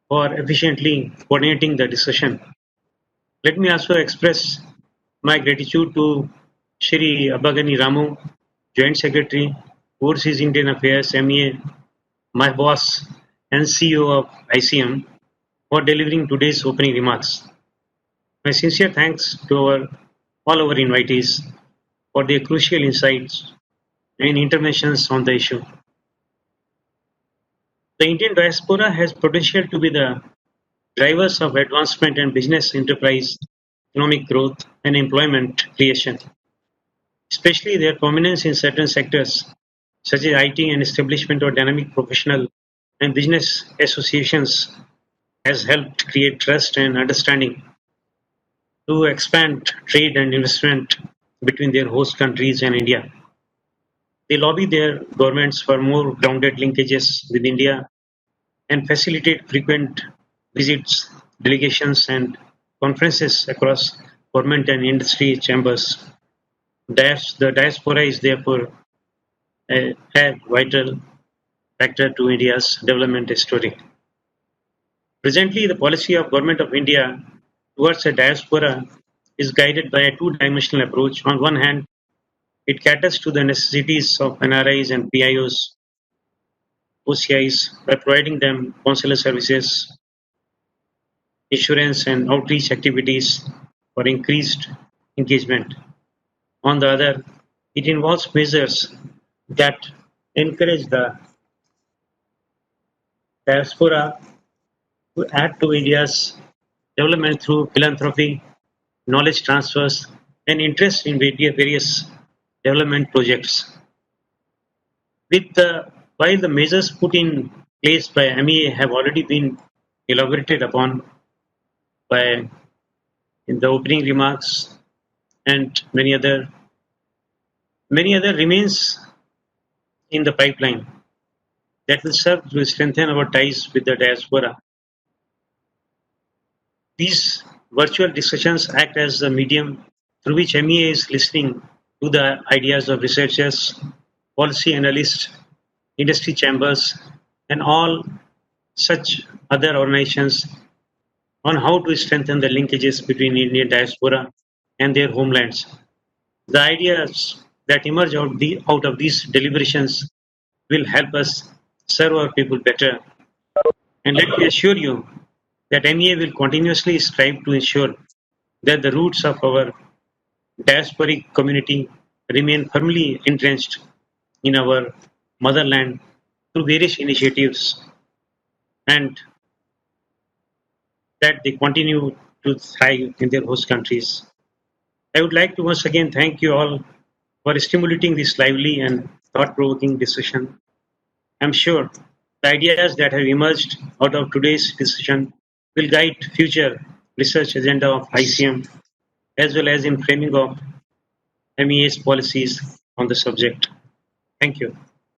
for efficiently coordinating the discussion. Let me also express my gratitude to Shri Abagani Ramu, Joint Secretary, Overseas Indian Affairs, MEA, my boss and CEO of ICM, for delivering today's opening remarks. My sincere thanks to all our invitees for their crucial insights and interventions on the issue. The Indian diaspora has potential to be the drivers of advancement and business enterprise, economic growth, and employment creation. Especially their prominence in certain sectors such as IT and establishment of dynamic professional and business associations has helped create trust and understanding to expand trade and investment between their host countries and India. They lobby their governments for more grounded linkages with India and facilitate frequent visits, delegations, and conferences across government and industry chambers. The diaspora is therefore a vital factor to India's development story. Presently, the policy of Government of India towards a diaspora is guided by a two-dimensional approach. On one hand, it caters to the necessities of NRIs and PIOs, OCIs, by providing them consular services, insurance, and outreach activities for increased engagement. On the other, it involves measures that encourage the diaspora to add to India's development through philanthropy, knowledge transfers, and interest in various development projects. While the measures put in place by MEA have already been elaborated upon in the opening remarks, and many other remains in the pipeline that will serve to strengthen our ties with the diaspora. These virtual discussions act as the medium through which MEA is listening to the ideas of researchers, policy analysts, industry chambers, and all such other organizations on how to strengthen the linkages between Indian diaspora and their homelands. The ideas that emerge out of these deliberations will help us serve our people better. And let me assure you that MEA will continuously strive to ensure that the roots of our diasporic community remain firmly entrenched in our motherland through various initiatives, and that they continue to thrive in their host countries. I would like to once again thank you all for stimulating this lively and thought-provoking discussion. I'm sure the ideas that have emerged out of today's discussion will guide future research agenda of ICM as well as in framing of MEA's policies on the subject. Thank you.